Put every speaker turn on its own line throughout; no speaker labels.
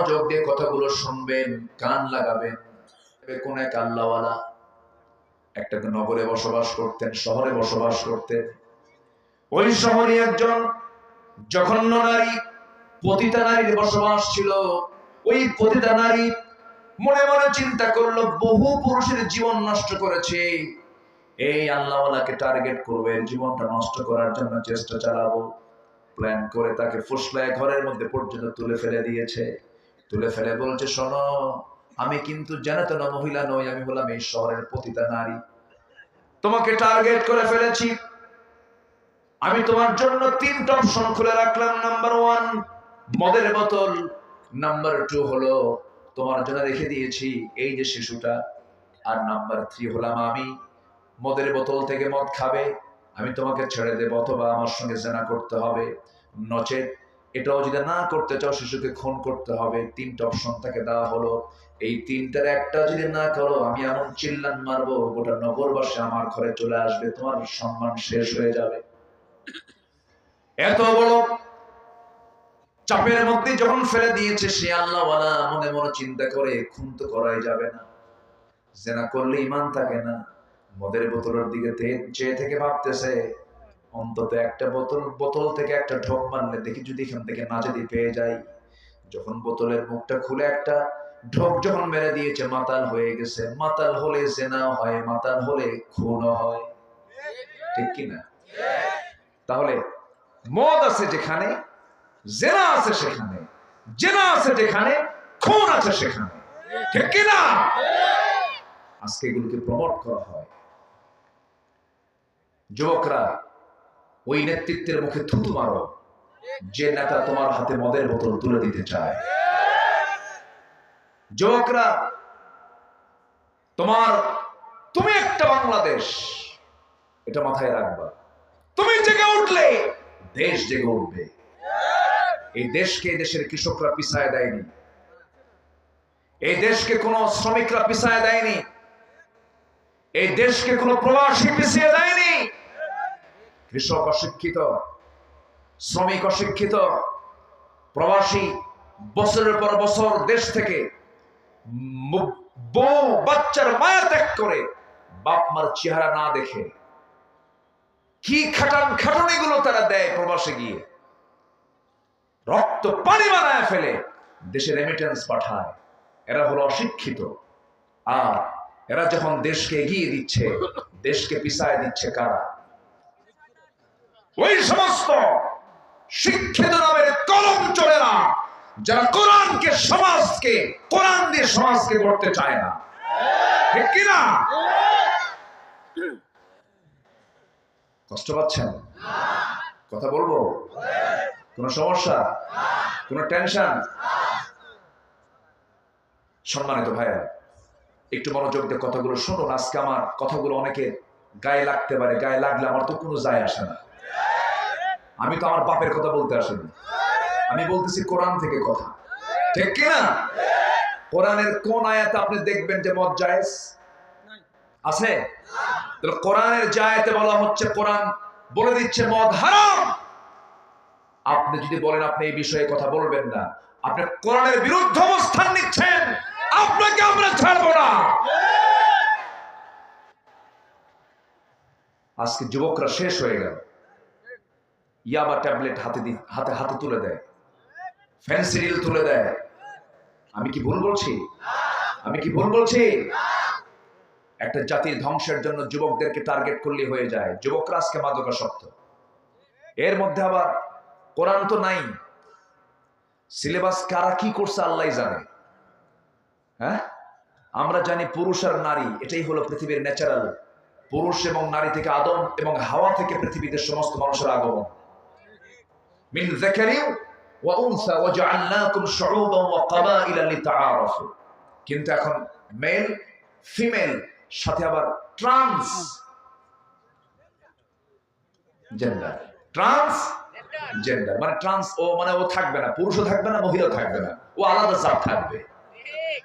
মনোযোগ দিয়ে কথাগুলো শুনবেন, কান লাগাবেন। কোন এক আল্লাহওয়ালা একটা নগরে বসবাস করতেন, শহরে বসবাস করতেন। ওই শহরে একজন জঘন্য নারী, পতিতা নারীর বসবাস ছিল। ওই পতিতা নারী মনে মনে চিন্তা করলো, বহু পুরুষের জীবন নষ্ট করেছে, এই আল্লাহওয়ালাকে টার্গেট করবো, এর জীবনটা নষ্ট করার জন্য চেষ্টা চালাবো। প্ল্যান করে তাকে ফুসলায় ঘরের মধ্যে পর্যন্ত তুলে ফেলে দিয়েছে। তুলে ফেলে বলছে, শোনো, আমি কিন্তু জানাতেন মহিলা নই, আমি হলাম এই শহরের পতিতা নারী। তোমাকে টার্গেট করে ফেলেছি। আমি তোমার জন্য 3টা অপশন খুলে রাখলাম। নাম্বার 1 মদের বোতল, নাম্বার 2 হলো তোমার জন্য রেখে দিয়েছি এই যে শিশুটা, আর নাম্বার 3 হলাম আমি। মদের বোতল থেকে মদ খাবে, আমি তোমাকে ছেড়ে দেব, অথবা আমার সঙ্গে জেনা করতে হবে, নচেত এটাও যদি না করতে চাও শিশুকে খুন করতে হবে। 3টা অপশন তাকে দেওয়া হলো। এই 3টার একটা যদি না করো, আমি এমন চিল্লান মারবো, গোটা নগরবাসী আমার ঘরে চলে আসবে, তোমার সম্মান শেষ হয়ে যাবে। এত বড় চাপের মধ্যে যখন ফেলে দিয়েছে, সে আল্লাহওয়ালা মনে মনে চিন্তা করে, খুন তো করাই যাবে না, জেনা করলে ঈমান থাকে না। মদের বোতলের দিকে চেয়ে থেকে ভাবতেছে, অন্তত একটা বোতল থেকে একটা ঢোক মারলে দেখি যদি এখান থেকে না যদি পেয়ে যাই। যখন বোতলের মুখটা খুলে একটা ঢোক যখন মেরে দিয়েছে, মাতাল হয়ে গেছে। মাতাল হলে জেনাও হয়, মাতাল হলে খুনও হয়, ঠিক কিনা? তাহলে মদ আছে যেখানে, জেনা আছে সেখানে, জেনা আছে যেখানে, খুন আছে সেখানে, ঠিক কিনা? আজকে এগুলোকে প্রমোট করা হয়। যুবকরা, ওই নেতৃত্বের মুখে থুতু মারো যে নেতা তোমার হাতে মদের বোতল তুলে দিতে চায়। যুবকরা, তুমি একটা বাংলাদেশ, এটা মাথায় রাখবা। তুমি জেগে উঠলে দেশ জেগে উঠবে। এই দেশকে, দেশের কৃষকরা পিছায় দেয়নি, এই দেশকে কোন শ্রমিকরা পিছায় দেয়নি, এই দেশকে কোন প্রবাসী পিছিয়ে দেয়নি। কৃষক অশিক্ষিত, শ্রমিক অশিক্ষিত, প্রবাসী বছরের পর বছর দেশ থেকে বউ বাচ্চার মায়া ত্যাগ করে বাপ মার চেহারা না দেখে কি খাটানি গুলো তারা দেয়, প্রবাসে গিয়ে রক্ত পানি বানায় ফেলে দেশে রেমিটেন্স পাঠায়। এরা হলো অশিক্ষিত। আর এরা যখন দেশকে এগিয়ে দিচ্ছে, দেশকে পিছায় দিচ্ছে কারা? ওই সমস্ত শিক্ষিত নামের কলম চলে না, যারা কোরআনকে, সমাজকে, কোরআন দিয়ে সমাজকে গড়তে চায় না, ঠিক কিনা? কষ্ট পাচ্ছেন? কথা বলবো? কোন সমস্যা, কোন টেনশন? সম্মানিত ভাইয়া, একটু মনোযোগ দিয়ে কথাগুলো শুনুন। আজকে আমার কথাগুলো অনেকে গায়ে লাগতে পারে, গায়ে লাগলে আমার তো কোনো যায় আসে না। আমি তো আমার বাপের কথা বলতে আসিনি, আমি বলতেছি কোরআন থেকে কথা, ঠিক কিনা? কোরআনের কোন আয়াতে আপনি দেখবেন যে মদ জায়েজ আছে? তাহলে কোরআনের যে আয়াতে বলা হচ্ছে, কোরআন বলে দিচ্ছে মদ হারাম, আপনি যদি বলেন আপনি এই বিষয়ে কথা বলবেন না, আপনি কোরআনের বিরুদ্ধে অবস্থান নিচ্ছেন, আপনাকে আমরা ছাড়বো না। আজকে যুবকরা শেষ হয়ে গেল। ইয়াবা ট্যাবলেট হাতে তুলে দেয়, ফেন্সিডিল তুলে দেয়। আমি কি ভুল বলছি? আমি কি ভুল বলছি? একটা জাতির ধ্বংসের জন্য যুবকদেরকে টার্গেট করলে হয়ে যায়। যুবকরা আজকে মাদকাসক্ত। এর মধ্যে আবার কোরআন তো নাই, সিলেবাস কারা কি করছে আল্লাহ জানে। হ্যাঁ, আমরা জানি পুরুষ আর নারী, এটাই হলো পৃথিবীর ন্যাচারাল। পুরুষ এবং নারী থেকে, আদম এবং হাওয়া থেকে পৃথিবীতে সমস্ত মানুষের আগমন। মিন যাকারিন ওয়া উনসা ওয়া জাআলনাকুম শুউবান ওয়া ক্বাবাইলা লিতাআরাফু। কিন্তু এখন মেল ফিমেল সাথে আবার ট্রান্স জেন্ডার, ট্রান্স জেন্ডার মানে ট্রান্স, ও মানে ও থাকবে না, পুরুষও থাকবে না, মহিলাও থাকবে না, ও আলাদা জাত থাকবে।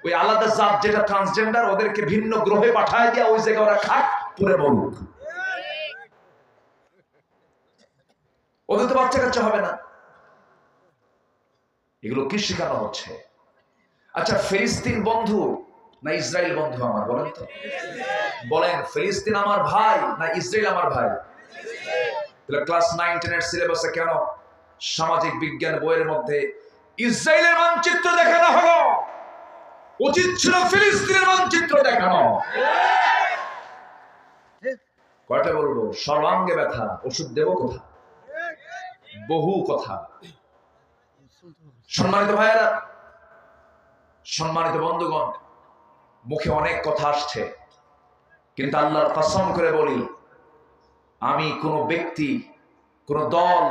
ওই আলাদা জাত যেটা ট্রান্সজেন্ডার, ওদেরকে ভিন্ন গ্রহে পাঠায় দিয়ে ওই জায়গায় ওরা খাক, পুরে মরুক। ওদের তো বাচ্চা কাচ্চা হবে না। এগুলো কি শেখানো হচ্ছে? আচ্ছা, ফিলিস্তিন বন্ধু না ইসরায়েল বন্ধু আমার, বলেন তো? বলেন, ফিলিস্তিন আমার ভাই না ইসরায়েল আমার ভাই? তাহলে ক্লাস 9-10 এর সিলেবাসে কেন সামাজিক বিজ্ঞান বইয়ের মধ্যে ইসরায়েলের মানচিত্র দেখানো হলো? উচিত ছিল ফিলিস্তিনের মানচিত্র দেখানো। কয়টা বলবো? সর্বাঙ্গে ব্যথা, ওষুধ দেব কোথা? বহু কথা। সম্মানিত ভাইয়েরা, সম্মানিত বন্ধুগণ, মুখে অনেক কথা আসছে, কিন্তু আল্লাহর কসম করে বলি, আমি কোন ব্যক্তি, কোন দল,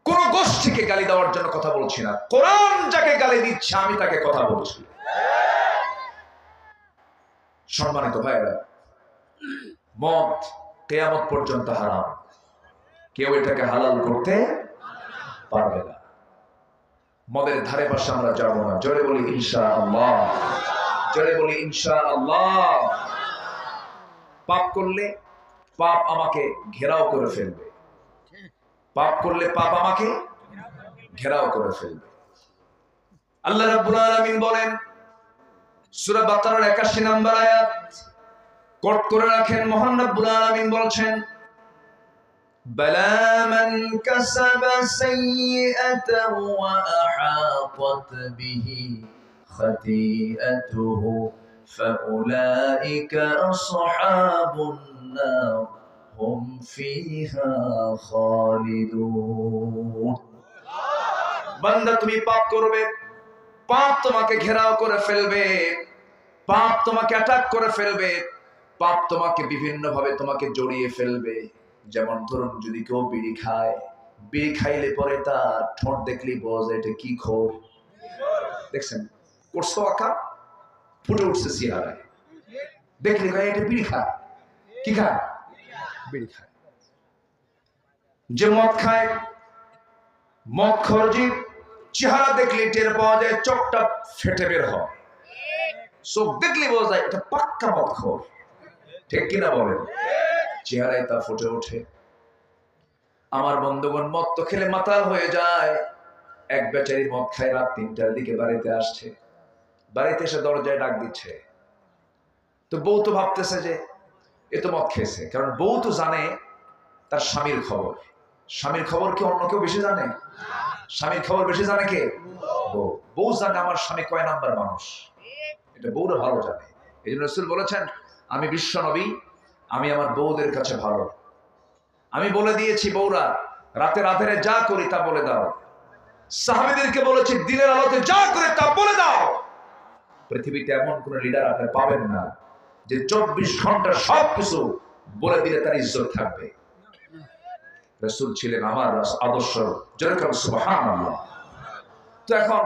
কোন গোষ্ঠীকে গালি দেওয়ার জন্য কথা বলছি না। কোরআন যাকে গালি দিচ্ছে আমি তাকে কথা বলছি। সম্মানিত ভাইয়েরা, মদ কিয়ামত পর্যন্ত হারাম, কেউ এটাকে হালাল করতে পারবে না। মদের ধারে পাশে আমরা যাব না। জোরে বলি ইনশাআল্লাহ, জোরে বলি ইনশাআল্লাহ। পাপ করলে পাপ আমাকে ঘেরাও করে ফেলবে, পাপ করলে পাপ আমাকে ঘেরাও করে ফেলবে। আল্লাহ রাব্বুল আলামিন বলেন সূরা বাকারার 81 নম্বর আয়াত, কোট করে রাখেন, মহান রাব্বুল আলামিন বলছেন, বালা মান কাসাবা সাইয়্যাতান ওয়া আহাতাত বিহি খাতিআতুহু ফাউলাইকা আসহাবুন নার হুম ফিহা খালিদুন। বান্দা, তুমি পাপ করবে, পাপ তোমাকে ঘেরাও করে ফেলবে, পাপ তোমাকে অ্যাটাক করে ফেলবে, পাপ তোমাকে বিভিন্ন ভাবে তোমাকে জড়িয়ে ফেলবে। যেমন ধরুন, যদি কেউ বিড়ি খায়, বিড়ি খাইলে পরে তার ঠোঁট দেখলেই বোঝা যায় এটা কি খোর। দেখছেন, করছো আঁকা ফুটে উঠছে চেহারায়, দেখলে ভাই এটা বিড়ি খায়। কি খায়? বিড়ি খায়। যে মদ খায়, মদ খরজি চেহারা দেখলে টের পাওয়া যায়, চোখটা ফেটে বের হয়, চোখ দেখলে বোঝা যায় এটা পাক্কা মদ খোর। ঠিক কিনা বলেন? চেহারায় তা ফুটে ওঠে। আমার বন্ধুগণ, মদ তো খেলে মাতাল হয়ে যায়। এক বেচারি মদ খায়, রাত 3টার দিকে বাড়িতে আসছে, বাড়িতে এসে দরজায় ডাক দিচ্ছে। তো বউ তো ভাবতেছে যে এ তো মদ খেয়েছে, কারণ বউ তো জানে তার স্বামীর খবর। স্বামীর খবর কি অন্য কেউ বেশি জানে? স্বামীর খবর বেশি জানে কে? বউ। বউ জানে আমার স্বামী কয় নাম্বার মানুষ, এটা বউরা ভালো জানে। এই জন্য রাসূল বলেছেন, আমি বিশ্ব নবী, আমি আমার বউদের কাছে ভালো। আমি বলে দিয়েছি, বউরা রাতের আঁধারে যা করি তা বলে দাও। সাহাবীদেরকে বলেছি, দিনের আলোতে যা করে তা বলে দাও। পৃথিবীতে এমন কোন লিডার আপনি পাবেন না যে 24 ঘন্টা সবকিছু বলে দিলে তার ইজ্জত থাকবে। রাসূল ছিলেন আমার আদর্শ। যেরকম সুবহানাল্লাহ। তো এখন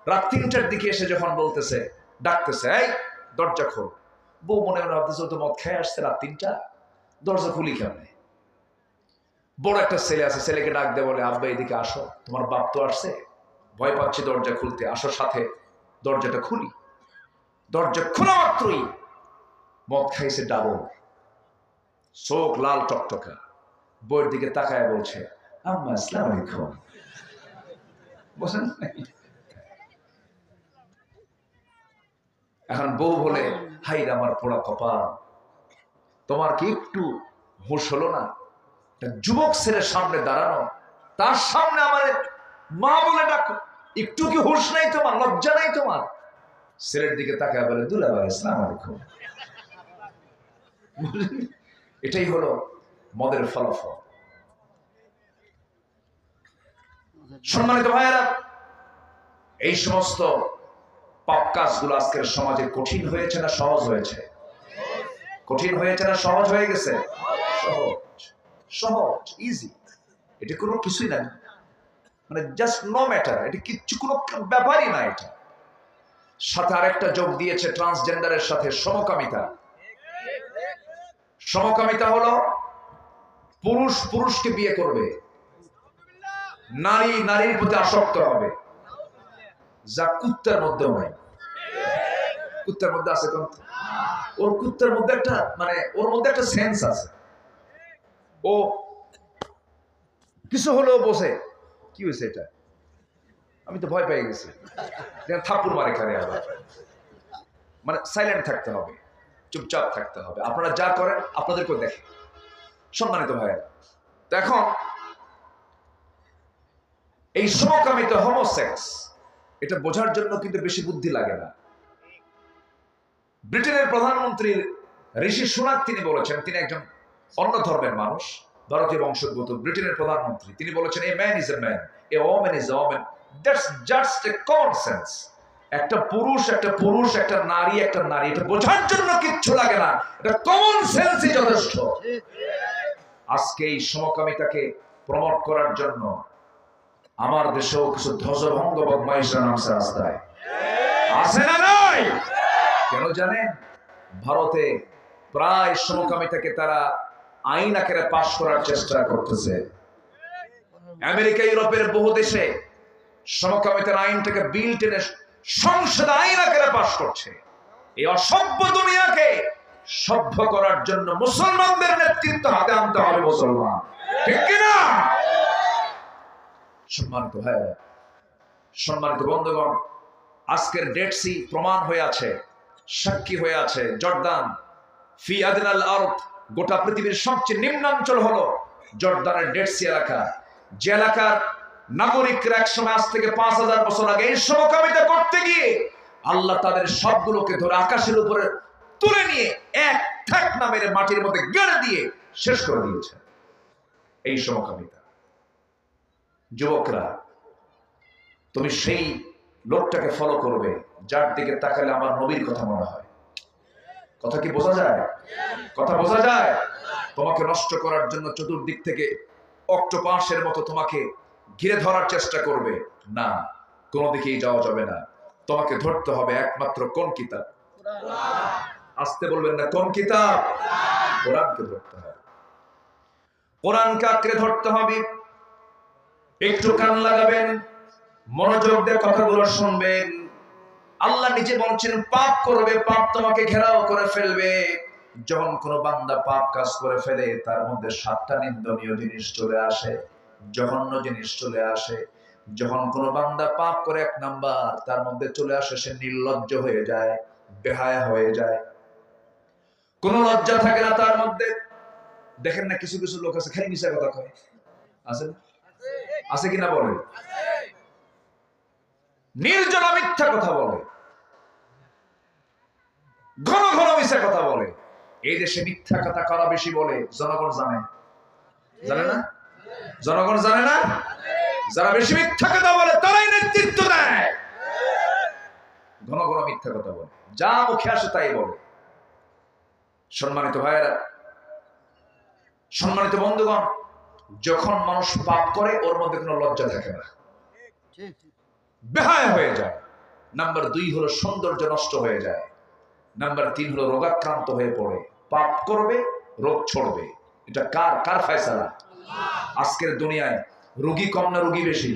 রাত 3টার দিকে এসে যখন বলতেছে, ডাকতেছে, এই দরজা খোল। বউ মনে মনে ভাবতেছে, তো মদ খেয়ে আসছে রাত 3টা, দরজা খুলি কেমনে? বড় একটা ছেলে আছে, ছেলেকে ডাক দিয়ে বলে, আব্বা এদিকে আসো, তোমার বাপ তো আসছে, ভয় পাচ্ছি দরজা খুলতে, আসো সাথে। দরজাটা খুলি। দরজা খোলা মাত্রই মদ খাইছে ডাবল, চোখ লাল টকটকা, বউয়ের দিকে তাকায় বলছে, আম্মা আসসালামু আলাইকুম। বুঝলেন? এখন বউ বলে, হাই রে আমার পোড়া কপাল, তোমার কি একটু হুঁশ হলো না? যুবক ছেলের সামনে দাঁড়ানো, তার সামনে আমার মা বলে ডাকো, একটু কি হুঁশ নাই তোমার? লজ্জা নাই তোমার? ছেলের দিকে তাকায় বলে, দুলাভাই আসসালামু আলাইকুম। এটাই হলো মদের ফলাফল। সম্মানিত ভাইয়েরা, এই সমস্ত পাপ কাজগুলো আজকের সমাজে কঠিন হয়েছে না সহজ হয়েছে? কঠিন হয়েছে না সহজ হয়ে গেছে? সহজ, সহজ, ইজি। এটা কোনো কিছুই না, মানে জাস্ট নো ম্যাটার, এটা কিচ্ছু কোনো ব্যাপারই না। এটা সাথে আরেকটা যোগ দিয়েছে ট্রান্সজেন্ডারের সাথে সমকামিতা। সমকামিতা হলো পুরুষ পুরুষকে বিয়ে করবে, নারী নারীর প্রতি আসক্ত হবে, যা কুত্তার মধ্যেও নাই। কুত্তার মধ্যে আছে কোন? ওর কুত্তার মধ্যে একটা, মানে ওর মধ্যে একটা সেন্স আছে, ও কিছু হলেও বসে, কি হয়েছে এটা, আমি তো ভয় পেয়ে গেছি, থাপ্পড় মারে খারে আবার, মানে সাইলেন্ট থাকতে হবে, চুপচাপ থাকতে হবে। আপনারা যা করেন আপনাদেরকেও দেখে। সম্মানিত ভাইয়েরা, তো এখন এই সমকামিত হোমোসেক্স এটা বোঝার জন্য কিন্তু বেশি বুদ্ধি লাগে না। ব্রিটেনের প্রধানমন্ত্রী ঋষি সুনাক তিনি বলেছেন, তিনি একজন অন্য ধর্মের মানুষ, ভারতীয় বংশোদ্ভূত ব্রিটেনের প্রধানমন্ত্রী। তিনি বলেছেন, a man is a man, a woman is a woman, that's just a common sense. একটা পুরুষ একটা পুরুষ, একটা নারী একটা নারী, এটা বোঝার জন্য কিচ্ছু লাগে না, এটা কমন সেন্সই যথেষ্ট। আজকে এই সমকামিতাকে প্রমোট করার জন্য আমার দেশেও কিছু ধ্বজভঙ্গ বদমাইশরা নামছে রাস্তায়, আছে না নাই? কেন জানেন? ভারতে প্রায় সমকামিতাকে তারা আইন আকারে পাশ করার চেষ্টা করতেছে। আমেরিকা ইউরোপের বহু দেশে সমকামিতার আইনটাকে বিল টেনে সংসদ আইন আকারে পাশ করছে। এই অসভ্য দুনিয়াকে সভ্য করার জন্য মুসলমানদের নেতৃত্ব হাতে আনতে হবে। মুসলমান, ঠিক কিনা? সম্মানিত ভাই, সম্মানিত বন্ধুগণ, আজকের ডেড সি প্রমাণ হয়ে আছে, সাক্ষী হয়ে আছে। জর্দান ফি আদনাল আরদ, গোটা পৃথিবীর সবচেয়ে নিম্নাঞ্চল হলো জর্দানের ডেড সি এলাকা। যে এলাকার নাগরিকরা একসময় আজ থেকে 5000 বছর আগে এই সমকামিতা করতে গিয়ে আল্লাহ তাদের সবগুলোকে ধরে আকাশের উপরে তুলে নিয়ে এক ঠাক না মেরে মাটির মধ্যে গেড়ে দিয়ে শেষ করে দিয়েছে এই সমকামিতা। যুবকরা, তুমি সেই লোকটাকে ফলো করবে যার দিকে তাকালে আমার নবীর কথা মনে হয়। কথা কি বোঝা যায়? কথা বোঝা যায়? তোমাকে নষ্ট করার জন্য চতুর্দিক থেকে অক্টোপাসের মতো তোমাকে ঘিরে ধরার চেষ্টা করবে, না, কোনো দিকেই যাওয়া যাবে না। তোমাকে ধরতে হবে একমাত্র কোন কিতাব? আসতে বলবেন না, কোন কিতাব? কোরআনকে ধরতে হবে। কোরআনকে আঁকড়ে ধরতে হবে। একটু কান লাগাবেন, মনোযোগ দিয়ে কথাগুলো শুনবেন। আল্লাহ নিজে বলছেন, পাপ করবে, পাপ তোমাকে ঘেরাও করে ফেলবে। যখন কোনো বান্দা পাপ কাজ করে ফেলে তার মধ্যে 7টা নিন্দনীয় জিনিস চলে আসে, জঘন্য জিনিস চলে আসে। যখন কোনো বান্দা পাপ করে 1 নাম্বার তার মধ্যে চলে আসে, সে নির্লজ্জ হয়ে যায়, বেহায়া হয়ে যায়, কোনো লজ্জা থাকে না তার মধ্যে। দেখেন না, কিছু কিছু লোক আছে খালি মিশা কথা কয়, আছে না? আছে কিনা বলে? নির্জলা মিথ্যা কথা বলে, ঘন ঘন মিথ্যা কথা বলে। এই দেশে মিথ্যা কথা কারা বেশি বলে? জনগণ জানে, জানে না? জনগণ জানে না? যারা বেশি মিথ্যা কথা বলে তারাই নেতৃত্ব দেয়। ঘন ঘন মিথ্যা কথা বলে, যা মুখে আসে তাই বলে। সম্মানিত ভাইয়েরা, সম্মানিত বন্ধুগণ, যখন মানুষ পাপ করে ওর মধ্যে কোনো লজ্জা থাকে না, বেহায়া হয়ে যায়। নাম্বার 2 হলো সৌন্দর্য নষ্ট হয়ে যায়। নাম্বার 3 হলো রোগাক্রান্ত হয়ে পড়ে। পাপ করবে, রোগ ছড়বে। এটা কার কার ফয়সালা? আজকের দুনিয়ায় রোগী কম না রোগী বেশি?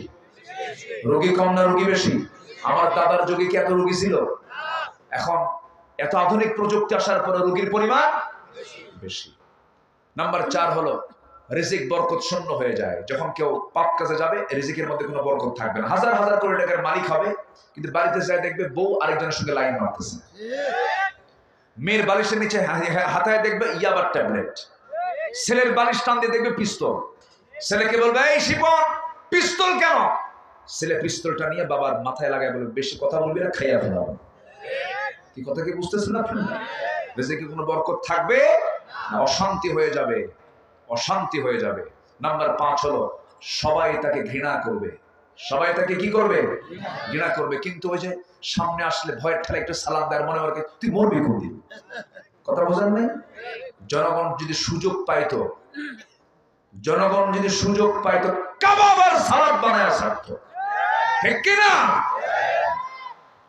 রোগী কম না রোগী বেশি? আমার দাদার যুগে কি এত রোগী ছিল? এখন এত আধুনিক প্রযুক্তি আসার পরে রোগীর পরিমাণ বেশি। নাম্বার 4 হলো রিজিক বরকত শূন্য হয়ে যায়। যখন কেউ পাপ কাজে যাবে রিজিকের মধ্যে কোনো বরকত থাকবে না। হাজার হাজার কোটি টাকার মালিক হবে, কিন্তু বাড়িতে যায় দেখবে বউ আরেকজনের সঙ্গে লাইন মারতেছে। মেয়ের বালিশের নিচে হাতায় দেখবে ইয়াবার ট্যাবলেট। ছেলের বালিশ টান দিয়ে দেখবে পিস্তল। ছেলেকে বলবে, এই শিপন পিস্তল কেন? ছেলে পিস্তলটা নিয়ে বাবার মাথায় লাগায় বলবে, বেশি কথা বলবি না, খাইয়া ফেলাবো। কি কথা কি বুঝতেছেন আপনি? রিজিকে কোনো বরকত থাকবে না, অশান্তি হয়ে যাবে, অশান্তি হয়ে যাবে। নাম্বার 5 হলো সবাই তাকে ঘৃণা করবে। সবাই তাকে কি করবে? ঘৃণা করবে। কিন্তু ওই যে সামনে আসলে ভয়ের ঠেলা একটু সালাম দেয়, মনে মনে তুই মরবি কোনদিন। কথা বোঝেন নাই? জনগণ যদি সুযোগ পাইতো, জনগণ যদি সুযোগ পাইতো কাবাব আর সালাদ বানায় ছাড়তো, ঠিক কিনা?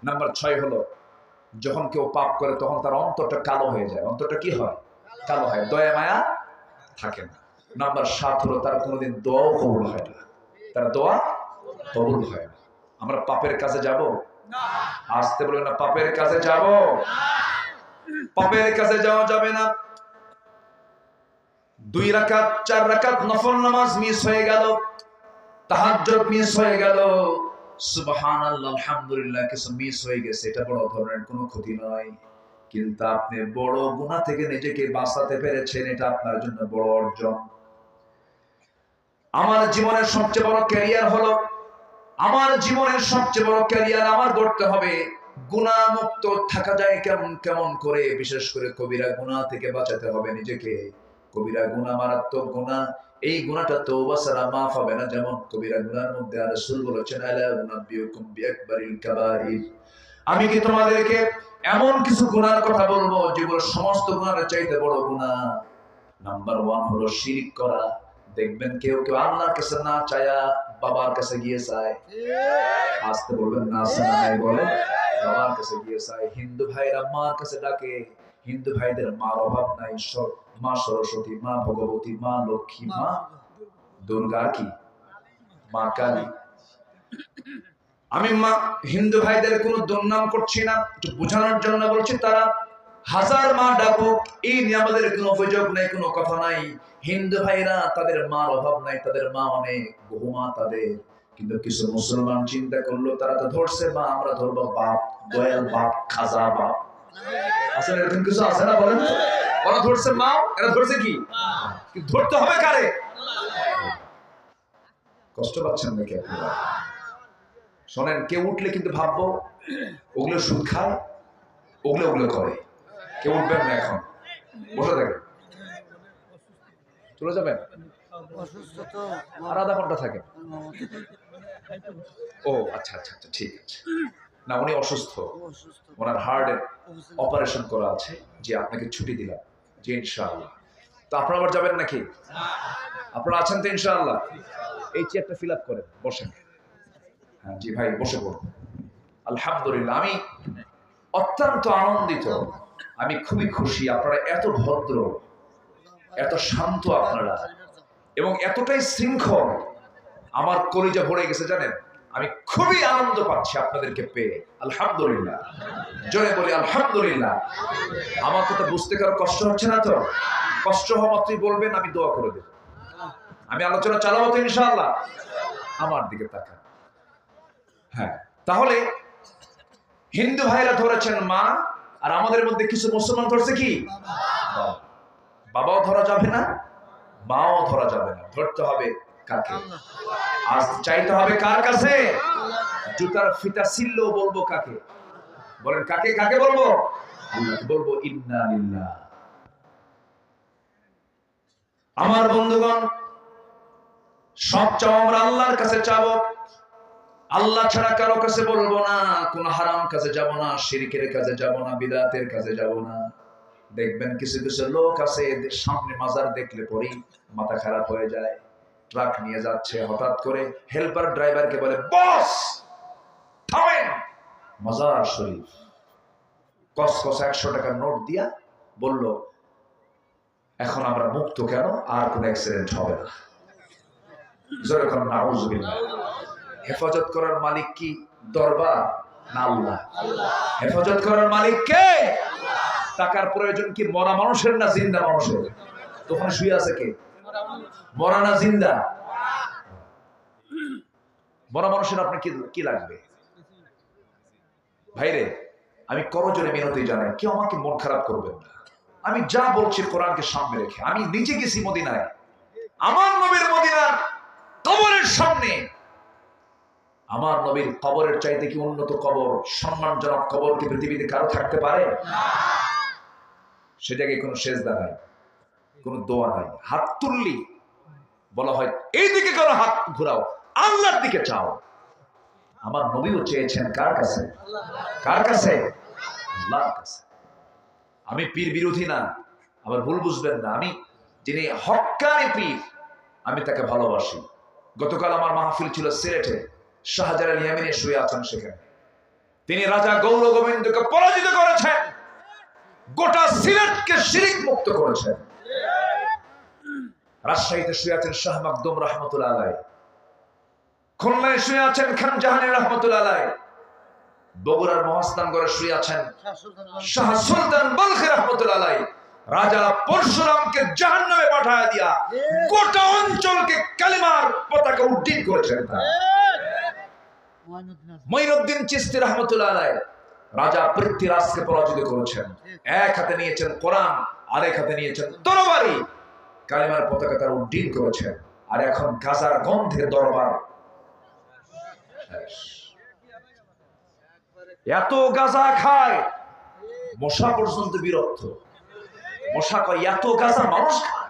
নাম্বার 6 হলো যখন কেউ পাপ করে তখন তার অন্তরটা কালো হয়ে যায়। অন্তরটা কি হয়? কালো হয়, দয়া মায়া থাকে না। নাম্বার 7 হলো তার কোনোদিন দোয়াও কবুল হয় না, তার দোয়া কবুল হয় না। আমরা পাপের কাজে যাব না। আসতে বলবেন না, পাপের কাজে যাব না। পাপের কাজে যাওয়া যাবে না। 2 রাকাত 4 রাকাত নফল নামাজ মিস হয়ে গেল, তাহাজ্জুদ মিস হয়ে গেল, সুবহানাল্লাহ আলহামদুলিল্লাহ কিছু মিস হয়ে গেছে, এটা বড় ধরনের কোনো ক্ষতি নয়। কিন্তু আপনি বড় গুনাহ থেকে নিজেকে বাঁচাতে পেরেছেন, এটা আপনার জন্য বড় অর্জন। আমার জীবনের সবচেয়ে বড় ক্যারিয়ার হলো, আমার জীবনের সবচেয়ে বড় ক্যারিয়ার আমার করতে হবে গুনাহ মুক্ত থাকা যায় কেমন কেমন করে, বিশেষ করে কবিরা গুনাহ থেকে বাঁচাতে হবে নিজেকে। কবিরা গুনাহ মারাত্মক গুনাহ, এই গুনাহটা তওবা ছাড়া মাফ হবে না। যেমন কবিরা গুনাহের মধ্যে রাসূল বলেছেন, আলা উনাব্বিউকুম বিআকবারিল কাবাইর, আমি কি তোমাদেরকে এমন কিছু গুনাহর কথা বলবো যেগুলো সমস্ত গুনাহের চাইতে বড় গুনাহ। নাম্বার 1 হলো শিরক করা। দেখবেন কেউ কেউ আল্লাহর কাছে না চায়া বাবার কাছে গিয়ে চায়। আসতে বলবেন না, নাই বলে বাবার কাছে গিয়ে চায়। হিন্দু ভাইরা মার কাছে ডাকে, হিন্দু ভাইদের মার অভাব নাই। মা সরস্বতী, মা ভগবতী, মা লক্ষ্মী, মা দুর্গা, কি মা কালী। আমি মা হিন্দু ভাইদের কোনো দুর্নাম করছি না, একটু বোঝানোর জন্য বলছি। তারা হাজার মা ডাকুক, এই নিয়ে আমাদের কোনো অভিযোগ নাই, কোনো কথা নাই। হিন্দু ভাইরা তাদের মার অভাব নাই, তাদের মা অনেক, বহু মা তাদের। কিন্তু কিছু মুসলমান চিন্তা করলো, তারা তো ধরছে মা, আমরা ধরবো বাপ, দয়াল বাপ, খাজা বাপ। আসলে এরকম কিছু আছে না বলেন? ওরা ধরছে মা, এরা ধরছে কি? ধরতে হবে কারে? কষ্ট পাচ্ছেন নাকি আপনারা? শোনেন, কেউ উঠলে কিন্তু ভাববো ওগুলো সুদ খায়, ওগুলো ওগুলো করে। কেউ উঠবেন না এখন, বসে থাকেন, চলে যাবেন, আর আধা ঘন্টা থাকেন। ও আচ্ছা আচ্ছা আচ্ছা, ঠিক আছে। না, উনি অসুস্থ, ওনার হার্টের অপারেশন করা আছে। যে আপনাকে ছুটি দিলাম, যে ইনশাআল্লাহ। তো আপনারা আবার যাবেন নাকি? আপনারা আছেন তো ইনশাআল্লাহ? এই চেয়ারটা ফিল আপ করেন, বসেন। হ্যাঁ জি ভাই, বসে পড়ুন। আলহামদুলিল্লাহ, আমি অত্যন্ত আনন্দিত, আমি খুবই খুশি। আপনারা এত ভদ্র, এত শান্ত আপনারা, এবং এতটাই শৃঙ্খল, আমার কলিজা ভরে গেছে জানেন। আমি খুবই আনন্দ পাচ্ছি আপনাদেরকে পেয়ে। আলহামদুলিল্লাহ, জোরে বলি আলহামদুলিল্লাহ। আমার কথা বুঝতে কারো কষ্ট হচ্ছে না তো? কষ্ট হওয়া মাত্রই বলবেন, আমি দোয়া করে দেব। আমি আলোচনা চালাবো তো ইনশাআল্লাহ। আমার দিকে তাকান। হ্যাঁ, তাহলে হিন্দু ভাইরা ধরেছেন মা, আর আমাদের মধ্যে কিছু মুসলমান ধরছে কি? বাবাও ধরা যাবে না, মাও ধরা যাবে না। ধরতে হবে কাকে? আজ চাইতে হবে কার কাছে? জুতার ফিতা ছিললেও বলবো কাকে? বলেন কাকে? কাকে বলবো? আল্লাহকে বলবো। ইন্না লিল্লাহ। আমার বন্ধুগণ, সব চাও আমরা আল্লাহর কাছে চাবো, আল্লাহ ছাড়া কারো কাছে বলবো না। কোন হারাম কাছে যাব না, শিরকের কাছে যাব না, বিদআতের কাছে যাব না। দেখবেন কিছু কিছু লোক আছে, সামনে মাজার দেখলে পরেই মাথা খারাপ হয়ে যায়। ট্রাক নিয়ে যাচ্ছে, হঠাৎ করে হেল্পার ড্রাইভারকে বলে, বস থামেন। মাজার শরীফ কস কস 100 টাকার নোট দিয়া বলল, এখন আমরা মুক্ত কেন, আর কোন অ্যাক্সিডেন্ট হবে না। যেরকম নাউজুবিল্লাহ। হেফাজত করার মালিক কি দরবার না আল্লাহ? হেফাজত করার মালিক কে? টাকার প্রয়োজন কি মরা মানুষের না জিন্দা মানুষের? তখন শুয়ে আছে কে? মরা না জিন্দা? মরা মানুষের আপনার কি লাগবে? ভাইরে, আমি করজোরে মিনতি জানাই, কেউ আমাকে মন খারাপ করবেন না। আমি যা বলছি কোরআনকে সামনে রেখে। আমি নিজে গেছি মদিনায়, আমার নবীর মদিনার কবরের সামনে। আমার নবীর কবরের চাইতে কি উন্নত কবর, সম্মানজনক কবর কি পৃথিবীতে কারো থাকতে পারে? সে জায়গায় কোনো সেজদা নাই, কোনো দোয়া নাই। হাত তুললি বলা হয় এই দিকে করো, হাত ঘুরাও, আল্লাহর দিকে চাও। আমার নবীও চেয়েছেন কার কাছে? কার কাছে? আল্লাহর কাছে। আমি পীর বিরোধী না, আবার ভুল বুঝবেন না। আমি যিনি হক্কানি পীর, আমি তাকে ভালোবাসি। গতকাল আমার মাহফিল ছিল সিলেটে, শাহজালাল ইয়ামিনী শুয়ে আছেন সেখানে। তিনি রাজা গৌর গোবিন্দকে পরাজিত করেছেন, গোটা সিলেটকে শিরক মুক্ত করেছেন। রাজশাহীতে শুয়ে আছেন শাহ মাকদুম রহমতুল্লাহ আলাইহি, খুলনায় শুয়ে আছেন খান জাহানী রহমতুল্লাহ আলাইহি, বগুড়ার মহাস্থানগড়ে শুয়ে আছেন শাহ সুলতান বলখি রহমতুল্লাহ আলাইহি। রাজা পরশুরামকে জাহান্নামে পাঠায় দিয়া গোটা অঞ্চলকে কালিমার পতাকা উড্ডীন করেছেন। মঈনুদ্দিন চিশতি রাহমাতুল্লাহ আলাইহি রাজা পৃথ্বীরাজকে পরাজিত করেছেন। এক হাতে নিয়েছেন কোরআন, আরেক হাতে নিয়েছেন তরবারি, কালিমার পতাকা তারা উড্ডীন করেছেন। আর এখন গাজার গন্ধে দরবার, এত গাজা খায় মশা পর্যন্ত বিরক্ত। মশা কয় এত গাজা মানুষ খায়।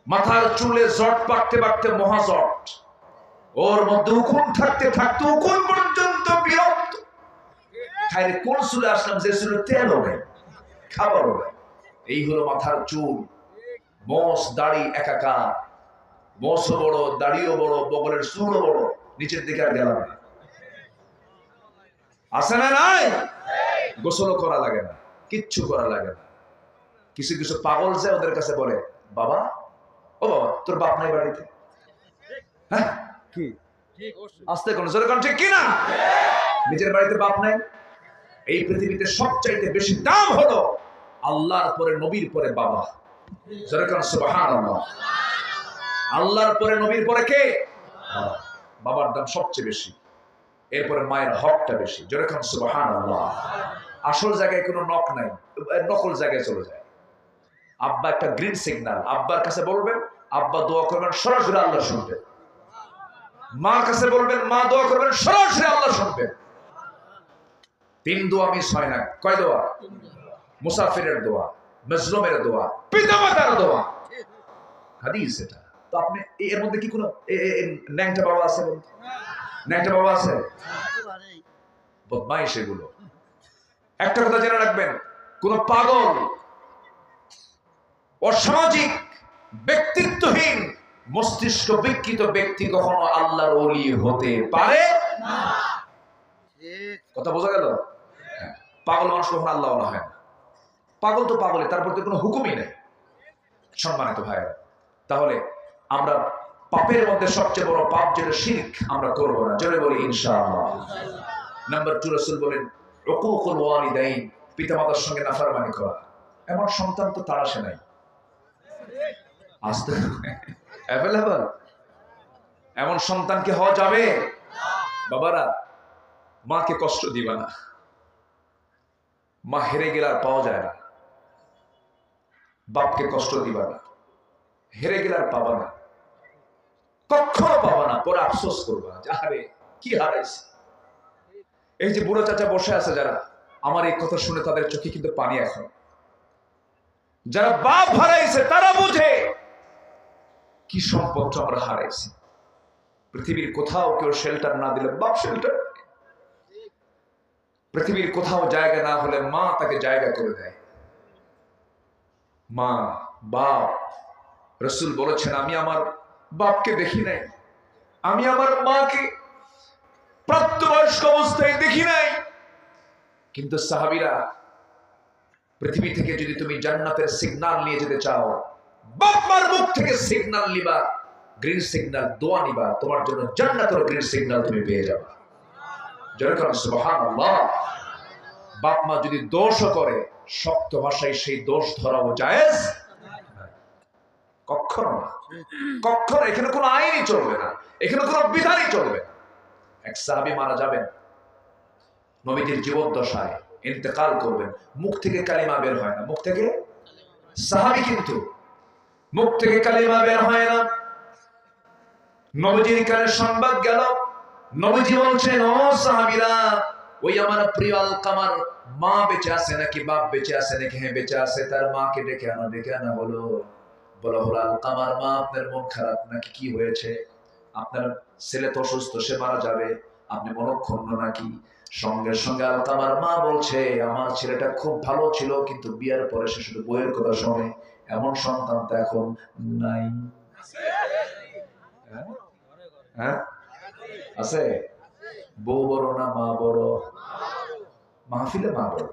মাথার চুলে জট পাকতে পাকতে মহাজট, ওর মধ্যে উকুন থাকতে থাকতে উকুন পর্যন্ত বিরক্ত। খাইরে কোন চুলে আসলাম যে চুলে তেলও নেই, খাবারও নেই। এই হলো মাথার চুল, মোষ দাড়ি একাকার। মোষও বড়, দাড়িও বড়, বগলের চুলও বড়, নিচের দিকে আর গেলাম না। আছে না নাই? গোসলও করা লাগে না, কিচ্ছু করা লাগে না। কিছু কিছু পাগল যায় ওদের কাছে বলে, বাবা ও বাবা তোর বাপ নাই বাড়িতে? হ্যাঁ কি আসতে কোন জোরে কোন ঠিক কিনা? নিজের বাড়িতে বাপ নাই। এই পৃথিবীতে সবচাইতে বেশি দাম হলো আল্লাহর পরে নবীর পরে বাবা। জোরে কোন সুবহানাল্লাহ। আল্লাহর পরে নবীর পরে কে? বাবার দাম সবচেয়ে বেশি, এরপরে মায়ের হকটা বেশি। জোরে কোন সুবহানাল্লাহ। আসল জায়গায় কোনো নক নাই, নকল জায়গায় চলে যায়। আব্বা একটা গ্রিন সিগন্যাল, আব্বার কাছে বলবেন, আব্বা দোয়া করবেন, সরাসরি আল্লাহ শুনবেন। মার কাছে বলবেন, মা দোয়া করবেন, সরাসরি আল্লাহ শুনবেন। 3 দোয়া মিস হয় না। কয় দোয়া? মুসাফিরের দোয়া, মজলুমের দোয়া, পিতামাতার দোয়া। হাদিস এটা। তো আপনি এর মধ্যে কি কোনো ন্যাংটা বাবা আছে? ন্যাংটা বাবা আছে? বদমাইশ এগুলো। একটা কথা জেনে রাখবেন, কোন পাগল, অসামাজিক, ব্যক্তিত্বহীন, মস্তিষ্ক বিকৃত ব্যক্তি কখনো আল্লাহর ওলি হতে পারে না। কথা বোঝা গেল? পাগল মানুষ কখনো আল্লাহ ওয়ালা হয় না। পাগল তো পাগলে, তার প্রতি কোনো হুকুমই নেই। সম্মানিত ভাইরা, তাহলে আমরা পাপের মধ্যে সবচেয়ে বড় পাপ যেটা শিরক, আমরা করবো না। জোরে বলি ইনশাআল্লাহ। নাম্বার 2 রাসূল বলেন উকুকুল ওয়ালিদাইন, পিতামাতার সঙ্গে নাফরমানি করা। এমন সন্তান তো তার আসে নাই, আসতে অ্যাভেলেবল। এমন সন্তান কি হওয়া যাবে? বাবারা, মাকে কষ্ট দিবা না। মা হেরে গেলে আর পাওয়া যায় না। বাপকে কষ্ট দিবা না, হেরে গেলে আর পাবা না, কখনো পাবা না। পরে আফসোস করবা, আরে কি হারাইছি। এই যে বুড়ো চাচা বসে আছে যারা, আমার এই কথা শুনে তাদের চোখে কিন্তু পানি এখন। যারা বাপ হারাইছে তারা বুঝে কি সম্পদ আমরা হারাইছি। পৃথিবীর কোথাও কেউ শেল্টার না দিলে বাপ শেল্টার, পৃথিবীর কোথাও জায়গা না হলে মা তাকে জায়গা করে দেয়। মা, বাপ। রাসূল বলেছেন, আমি আমার বাপকে দেখি নাই, আমি আমার মাকে প্রাপ্তবয়স্ক অবস্থায় দেখি নাই। কিন্তু সাহাবীরা, পৃথিবী থেকে যদি তুমি জান্নাতের সিগন্যাল নিয়ে যেতে চাও, বাপ মার মুখ থেকে সিগন্যাল নিবা, গ্রিন সিগন্যাল, দোয়া নিবা, তোমার জন্য জান্নাতের গ্রিন সিগন্যাল তুমি পেয়ে যাবে। জোরে করুন সুবহানাল্লাহ। বাপ মা যদি দোষও করে, শক্ত ভাষায় সেই দোষ ধরাও জায়েজ কখনো না, কখনো। এখানে কোনো আইনই চলবে না, এখানে কোনো বিধানই চলবে না। এক সাহাবী মারা যাবেন, নবীজির জীবদ্দশায় ইন্তেকাল করবেন, মুখ থেকে কালিমা বের হয় না। মুখ থেকে, সাহাবী কিন্তু মুখ থেকে কালিমা বের হয় না। নবীজির কানে সংবাদ গেল, নবীজি বলছেন, ও সাহাবীরা, ওই আমার প্রিয় আলকামার মা বেঁচে আছে নাকি বাপ বেঁচে আছে নাকি? হ্যাঁ বেঁচে আছে। তার মাকে ডেকে আনা। ডেকে আনা হলো, বলা হলো, আলকামার মা, আপনার মন খারাপ নাকি? কি হয়েছে? আপনার ছেলে তো অসুস্থ, সে মারা যাবে, আপনি মনক্ষুণ্ণ নাকি? সঙ্গে সঙ্গে আলকামার মা বলছে, আমার ছেলেটা খুব ভালো ছিল, কিন্তু বিয়ের পরে সে শুধু বইয়ের কথা শোনে, এমন সন্তান তো এখন নাই। হ্যাঁ আছে? বউ বড় না মা বড়? মাহফিলে মা বড়,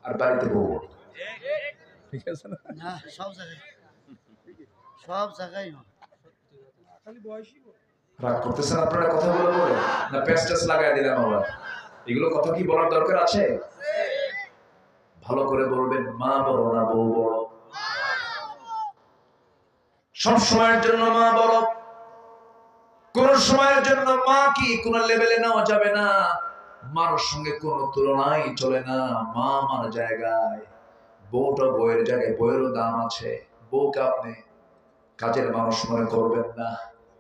আর বাড়িতে বউ বড়। ঠিক আছে না?
সব জায়গায়, সব জায়গায়।
রাগ করতেছেন আপনারা কথা বলে বলে, না পেস্টাস লাগাই দিলাম আবার? এগুলো কথা কি বলার দরকার আছে? ভালো করে বলবেন, মা বড় না বউ বড়? সব সময়ের জন্য মা বড়। কোন সময়ের জন্য মা কি কোন লেভেলে নেওয়া যাবে না, মার সঙ্গে কোন তুলনাই চলে না। মা মার জায়গায়, বউটা বউয়ের জায়গায়, বউয়েরও দাম আছে। বউকে আপনি কাজের মানুষ মনে করবেন না।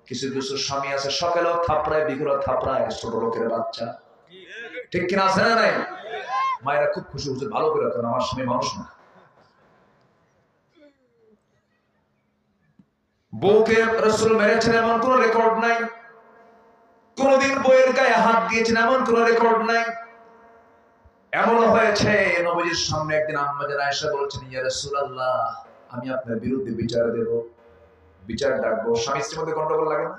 কিছু কিছু স্বামী আছে সকালেও থাপড়ায়, বিকেলেও থাপড়ায়, ছোট লোকের বাচ্চা। ঠিক কিনা, আছে না নাই? মায়েরা খুব খুশি হচ্ছে, ভালো করে কারণ আমার স্বামী মানুষ না। বউকে রাসূল মেরেছেন এমন কোন রেকর্ড নাই, কোনদিন বউয়ের গায়ে হাত দিয়েছেন এমন কোন রেকর্ড নাই। এমন হয়েছে নবীজির সামনে একদিন আম্মা জান আয়েশা বলছেন, ইয়া রাসূলুল্লাহ, আমি আপনার বিরুদ্ধে বিচার দেব, বিচার ডাকবো। স্বামী স্ত্রীর মধ্যে গন্ডগোল লাগে না?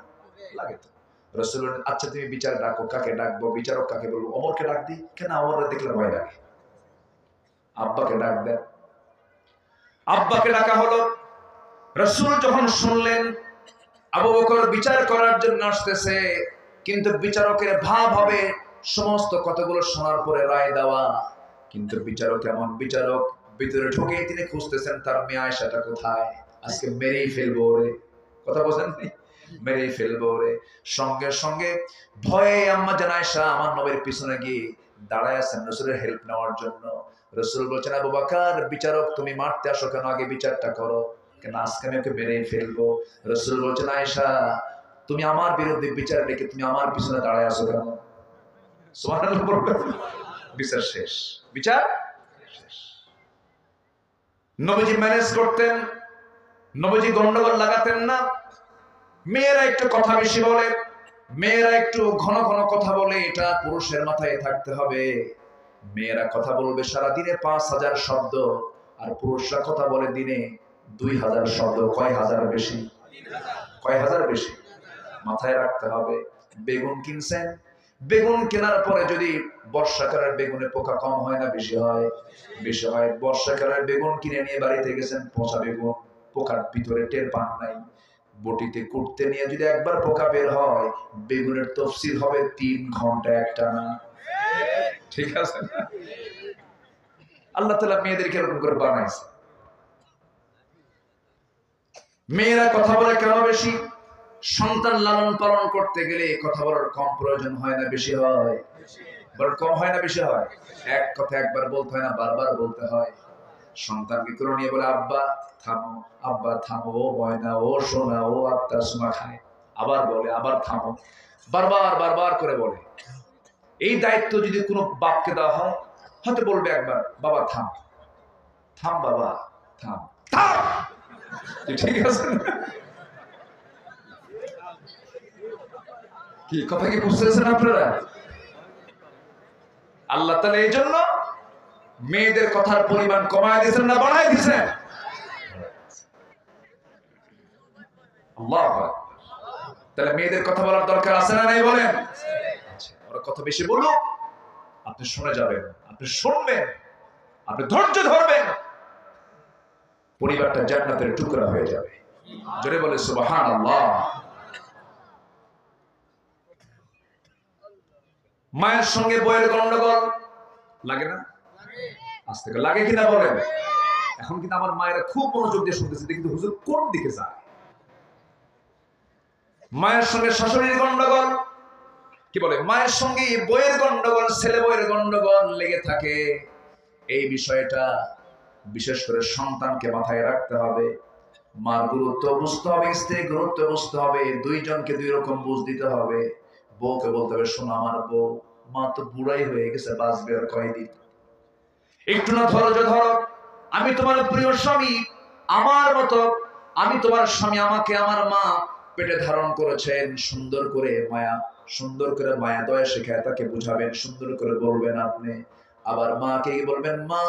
লাগে তো। রাসূল বলেন, আচ্ছা তুমি বিচার ডাকো, কাকে ডাকবো? বিচারক কাকে বলবো? ওমরকে ডাক দিই। কেন? ওমরকে দেখলে ভয় লাগে। আব্বাকে ডাক দেন। আব্বাকে ডাকা হলো। রাসূল যখন শুনলেন আবু বকর বিচার করার জন্য আসতেছে, কিন্তু বিচারকের ভাব হবে সমস্ত কথাগুলো শোনার পরে রায় দেওয়া। কিন্তু বিচারক এমন বিচারক, ভিতরে ঢুকে তিনি খুঁজতেছেন তার মেয়ে আয়েশাটা কোথায়, আজকে মেরেই ফেলবো রে। কথা বলেন, মেরেই ফেলবো রে। সঙ্গে সঙ্গে ভয়ে আম্মা জান আয়েশা আমার নবীর পিছনে গিয়ে দাঁড়ায় আছেন রাসূলের হেল্প নেওয়ার জন্য। রাসূল বলছেন, আবু বকর, বিচারক তুমি মারতে আসো কেন? আগে বিচারটা করো, কেন আজকে আমি ওকে মেরেই ফেলবো। রাসূল বলছেন, আয়েশা তুমি আমার বিরুদ্ধে বিচার ডেকে তুমি আমার পিছনে দাঁড়ায় আছো কেন? সুবহানাল্লাহ বলবেন। বিচার শেষ, বিচার শেষ। নবীজি ম্যানেজ করতেন, নবীজি গন্ডগোল লাগাতেন না। মেয়েরা একটু কথা বেশি বলে, মেয়েরা একটু ঘন ঘন কথা বলে, এটা পুরুষের মাথায় থাকতে হবে। মেয়েরা কথা বলবে সারাদিনে 5000 শব্দ, আর পুরুষরা কথা বলে দিনে 2000 শব্দ। কয় হাজার বেশি? কয় হাজার বেশি? মাথায় রাখতে হবে। বেগুন কিনছেন, বেগুন কেনার পরে যদি বর্ষাকালের বেগুনে পোকা কম হয় না বেশি হয়? বেশি হয়। বর্ষাকালের বেগুন কিনে নিয়ে বাড়িতে গেছেন, পচা বেগুন, পোকার ভিতরে টের পান নাই। বটিতে কুটতে নিয়ে যদি একবার পোকা বের হয়, বেগুনের তফসিল হবে 3 ঘন্টা একটানা। ঠিক আছে না? আল্লাহ তাআলা মেয়েদেরকে এরকম করে বানাইছে। মেয়েরা কথা বলে কেন বেশি? সন্তান লালন পালন করতে গেলে কথা বলার কম প্রয়োজন হয় না বেশি হয়? বড় কম হয় না বেশি হয়? এক কথা একবার বলতে হয় না, বারবার বলতে হয়। সন্তানকে কোলে নিয়ে বলে, আব্বা থামো, আব্বা থামো, ও ময়না, ও সোনা, ও আত্মা সুমা খায়। আবার বলে, আবার থামো, বারবার বারবার করে বলে। এই দায়িত্ব যদি কোনো বাপকে দেওয়া হয়, হয়তো বলবে একবার, বাবা থাম, থাম বাবা, থাম, থাম। ঠিক আছে? কি কথা কি বুঝতেছেন আপনারা? আল্লাহ তাআলা এই জন্য মেয়েদের কথার পরিমাণ কমায় দিয়েছেন না বাড়ায় দিয়েছেন? আল্লাহু আকবার। তাহলে মেয়েদের কথা বলার দরকার আছে না নাই বলেন? ওরা কথা বেশি বলুক, আপনি শুনে যাবেন, আপনি শুনবেন, আপনি ধৈর্য ধরবেন, পরিবারটা জান্নাতের টুকরা হয়ে যাবে। জোরে বলে সুবহানাল্লাহ। মায়ের সঙ্গে বইয়ের গন্ডগোল লাগে না? আস্তে করে লাগে কিনা বলেন? এখন কিন্তু আমার মায়েরা খুব মনোযোগ দিয়ে শুনতেছে, কিন্তু হুজুর কোন দিকে যায়? মায়ের সঙ্গে শাশুড়ির গন্ডগোল, কি বলে, মায়ের সঙ্গে বইয়ের গন্ডগোল, ছেলে বইয়ের গন্ডগোল লেগে থাকে। এই বিষয়টা বিশেষ করে সন্তানকে মাথায় রাখতে হবে। মার গুরুত্ব বুঝতে হবে, স্ত্রীর গুরুত্ব বুঝতে হবে, দুইজনকে দুই রকম বুঝ দিতে হবে। বউকে বলতে হবে, শোনো আমার বউ, মা তো বুড়াই হয়ে গেছে, বাঁচবে আর কয়দিন, একটু না ধৈর্য ধরো। আমি তোমার প্রিয় স্বামী, আমার মতো আমি তোমার স্বামী, আমাকে আমার মা পেটে ধারণ করেছেন। সুন্দর করে মায়া, সুন্দর করে মায়া দয়া শেখায় তাকে বুঝাবেন, সুন্দর করে বলবেন আপনি। আবার মাকে বলবেন, মা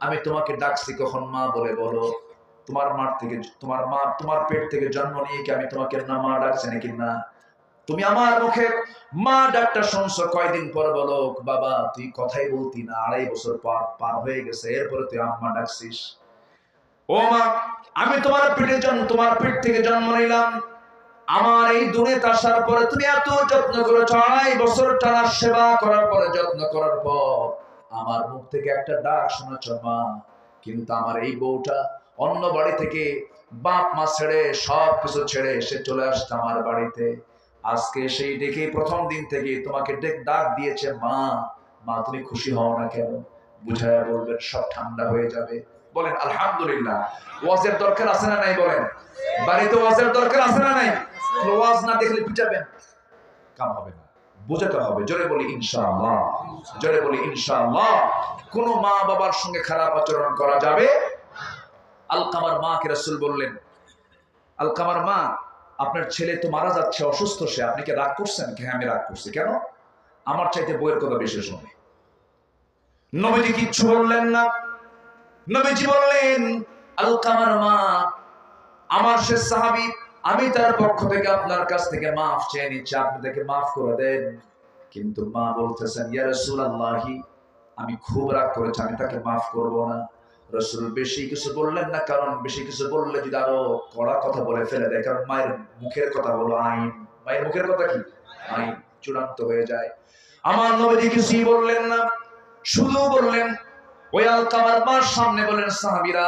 আমি তোমাকে ডাকছি কখন মা বলে বলো। তোমার মা থেকে, তোমার মা তোমার পেট থেকে জন্ম নিয়ে কি আমি তোমাকে না মা ডাকছি নাকি? না, তুমি আমার মুখে মা ডাকটা শুনছো কয়দিন পর বলো, বাবা তুই কথাই বলতি না, 2.5 বছর পার হয়ে গেছে, এরপরে তুই আম্মা ডাকছিস। ও মা, আমি তোমার পেট থেকে জন্ম নিলাম, আমার এই দুনিয়াতে আসার পরে তুমি এত যত্ন করেছো, 2.5 বছর টানা সেবা করার পরে, যত্ন করার পর আমার মুখ থেকে একটা ডাক শুনেছ মা। কিন্তু আমার এই বউটা অন্য বাড়ি থেকে বাপ মা ছেড়ে সব কিছু ছেড়ে সে চলে আসছে আমার বাড়িতে। আজকে সেই ডেকে প্রথম দিন থেকে তোমাকে ডাক দিয়েছে মা, মা তুমি খুশি হও না কেন? বুঝায়া বলবেন, সব ঠান্ডা হয়ে যাবে। বলেন আলহামদুলিল্লাহ। ওয়াজের দরকার আছে না নাই? বলেন বাড়িতে ওয়াজের দরকার আছে না নাই? ওয়াজ না দেখলে পিটাবেন, কাম হবে না, বোঝাতে হবে। জোরে বলি ইনশাআল্লাহ, জোরে বলি ইনশাআল্লাহ। কোন মা বাবার সঙ্গে খারাপ আচরণ করা যাবে। আলকামার মাকে রাসূল বললেন, আলকামার মা আপনার ছেলে তো মারা যাচ্ছে, অসুস্থ সে, আপনি কি রাগ করছেন? হ্যাঁ আমি রাগ করছি। কেন? আমার চাইতে বইয়ের কথা বেশি শোনে। নবীজি কিচ্ছু বললেন না। নবীজি বললেন, আলকামার মা আমার সে সাহাবী, আমি তার পক্ষ থেকে আপনার কাছ থেকে মাফ চেয়ে নিচ্ছি, আপনি তাকে মাফ করে দেন। কিন্তু মা বলতেছেন, ইয়া রাসূলুল্লাহ আমি খুব রাগ করেছি, আমি তাকে মাফ করব না। রাসূল বেশি কিছু বললেন না, কারণ বেশি কিছু বললে যদি আরো কড়া কথা বলে ফেলে দেয়, কারণ মায়ের মুখের কথা হলো আইন। মায়ের মুখের কথা কি? আইন, চূড়ান্ত হয়ে যায়। আমার নবীজি কিছুই বললেন না, শুধু বললেন ওই আলকামার মার সামনে বলেন, সাহাবীরা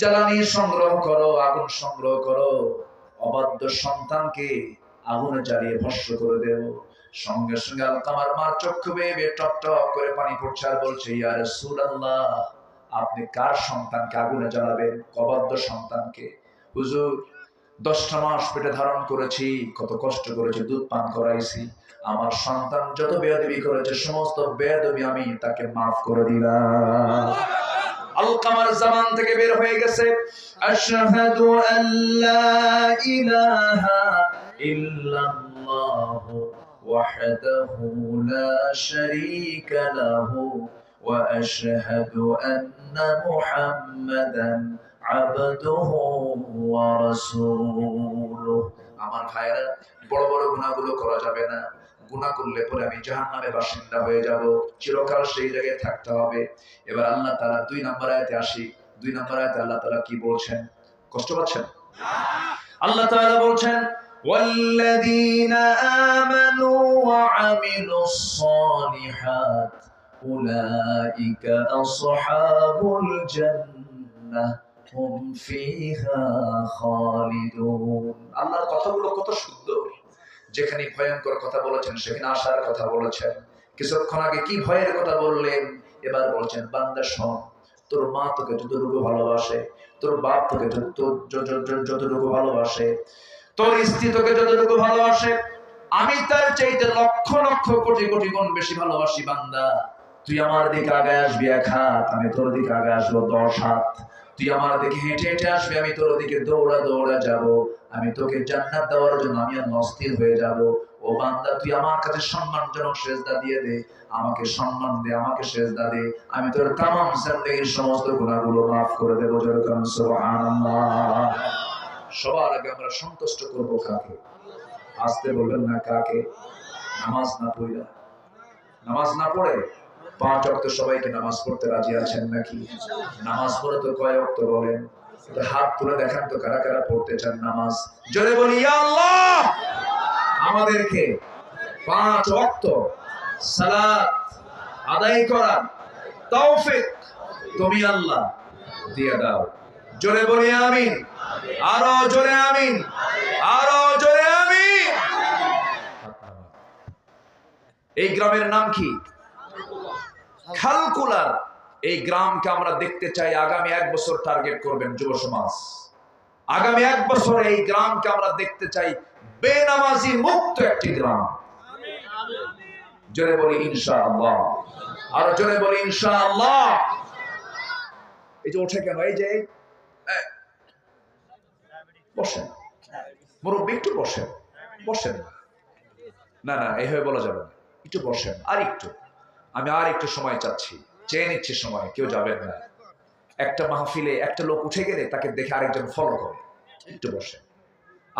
জ্বালানি সংগ্রহ করো, আগুন সংগ্রহ করো, অবাধ্য সন্তানকে আগুনে জ্বালিয়ে ভস্ম করে দেব। সঙ্গে সঙ্গে আলকামার মার চক্ষু বেয়ে টপ টপ করে পানি পড়ছে আর বলছে, ইয়া রাসূলুল্লাহ আপনি কার সন্তানকে আগুনে জ্বালাবেন? অবাধ্য সন্তানকে। হুজুর 10টা মাস পেটে ধারণ করেছি, কত কষ্ট করেছি, দুধ পান করাইছি, আমার সন্তান যত বেয়াদবি করেছে সমস্ত বেয়াদবি আমি তাকে মাফ করে দিলাম। আলকামার জবান থেকে বের হয়ে গেছে, আশহাদু আল্লা ইলাহা ইল্লাল্লাহ ওয়াহদাহু লা শারীকা লাহু ওয়া আশহাদু আন্না মুহাম্মাদান আবদুহু ওয়া রাসূলুহু। আমার ভাইরা, বড় বড় গুনাহগুলো করা যাবে না। গুনাহ করলে পরে আমি জাহান্নামের বাসিন্দা হয়ে যাব, চিরকাল সেই জায়গায় থাকতে হবে। এবার আল্লাহ তাআলা 2 নম্বর আয়াতে আসি। 2 নম্বর আয়াতে আল্লাহ তাআলা কি বলছেন? কষ্ট পাচ্ছেন? আল্লাহ তাআলা বলছেন, ওয়াল্লাযীনা আমানু ওয়া আমিলুস সালিহাত উলাইকা আসহাবুল জান্নাহ হুম ফিহা খালিদুন। আল্লাহর কথাগুলো কত সুন্দর। যেখানে ভয়ঙ্কর কথা বলেছেন সেখানে আশার কথা বলেছেন। কিছুক্ষণ আগে কি ভয়ের কথা বললেন, এবার বলছেন বান্দা শোন, তোর মা তোকে যতটুকু ভালোবাসে, তোর বাপ তোকে যতটুকু ভালোবাসে, তোর স্ত্রী তোকে যতটুকু ভালোবাসে, আমি তার চাইতে লক্ষ লক্ষ কোটি কোটি গুণ বেশি ভালোবাসি। বান্দা তুই আমার দিকে আগায় আসবি 1 হাত, আমি তোর দিকে আগায় আসবো 10 হাত। তুই আমার দিকে হেঁটে হেঁটে আসবি, আমি তোর দিকে দৌড়া দৌড়া যাব। আমি তোকে জান্নাত দেওয়ার জন্য আমি অস্থির হয়ে যাব। ও বান্দা তুই আমার কাছে সম্মানজনক সেজদা দিয়ে দে, আমাকে সম্মান দে, আমাকে সেজদা দে, আমি তোর তামাম জিন্দেগীর সমস্ত গুনাহগুলো মাফ করে দেব। যেরকম সুবহানাল্লাহ। সবার আগে আমরা সন্তুষ্ট করব কাকে? আসতে বলবেন না কাকে? নামাজ না পড়া, নামাজ না পড়ে 5 ওয়াক্ত সবাইকে নামাজ পড়তে রাজি আছেন নাকি? নামাজ পড়ে তো কয় ওয়াক্ত বলেন? তো হাত তুলে দেখান তো কারা কারা পড়তে চান নামাজ। জোরে বলি ইয়া আল্লাহ। আমাদেরকে 5 ওয়াক্ত সালাত আদায় করার তৌফিক তুমি আল্লাহ দিয়ে দাও। জোরে বলি আমিন। আরো জোরে আমিন, আরো জোরে আমিন। এই গ্রামের নাম কি? খালকুলার। এই গ্রামকে আমরা দেখতে চাই। আগামী 1 বছর টার্গেট করবেন যুব সমাজ। আগামী 1 বছর এই গ্রামকে আমরা দেখতে চাই বেনামাজি মুক্ত একটি গ্রাম। জোরে বলি ইনশাআল্লাহ, আর জোরে বলি ইনশাআল্লাহ। এই যে ওঠে কেন? এই যে বসেন মুরব্বী, একটু বসেন, বসেন। না না এইভাবে বলা যাবে না, একটু বসেন। আর একটু, আমি আর একটু সময় চাচ্ছি, চেয়ে নিচ্ছি সময়, কেউ যাবেন না। একটা মাহফিলে একটা লোক উঠে গেলে তাকে দেখে আরেকজন ফলো করে। একটু বসেন।